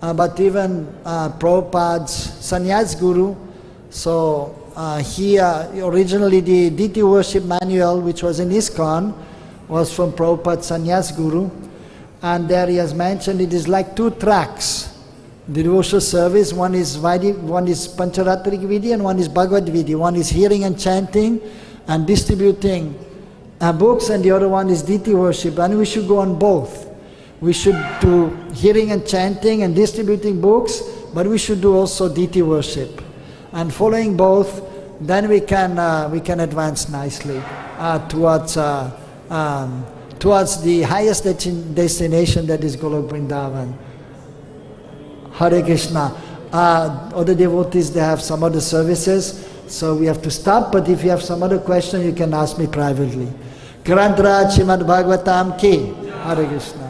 But even Prabhupada's sannyas guru, so originally the deity worship manual which was in ISKCON was from Prabhupada's sannyas guru, and there he has mentioned it is like 2 tracks. The devotional service, one is Pancharatrik Vidhi and one is Bhagavad Vidhi. One is hearing and chanting and distributing books, and the other one is deity worship, and we should go on both. We should do hearing and chanting and distributing books, but we should do also deity worship. And following both, then we can advance nicely towards the highest destination, that is Golok Vrindavan. Hare Krishna. Other devotees, they have some other services, so we have to stop, but if you have some other question, you can ask me privately. Grantra Srimad Bhagavatam ki. Hare Krishna.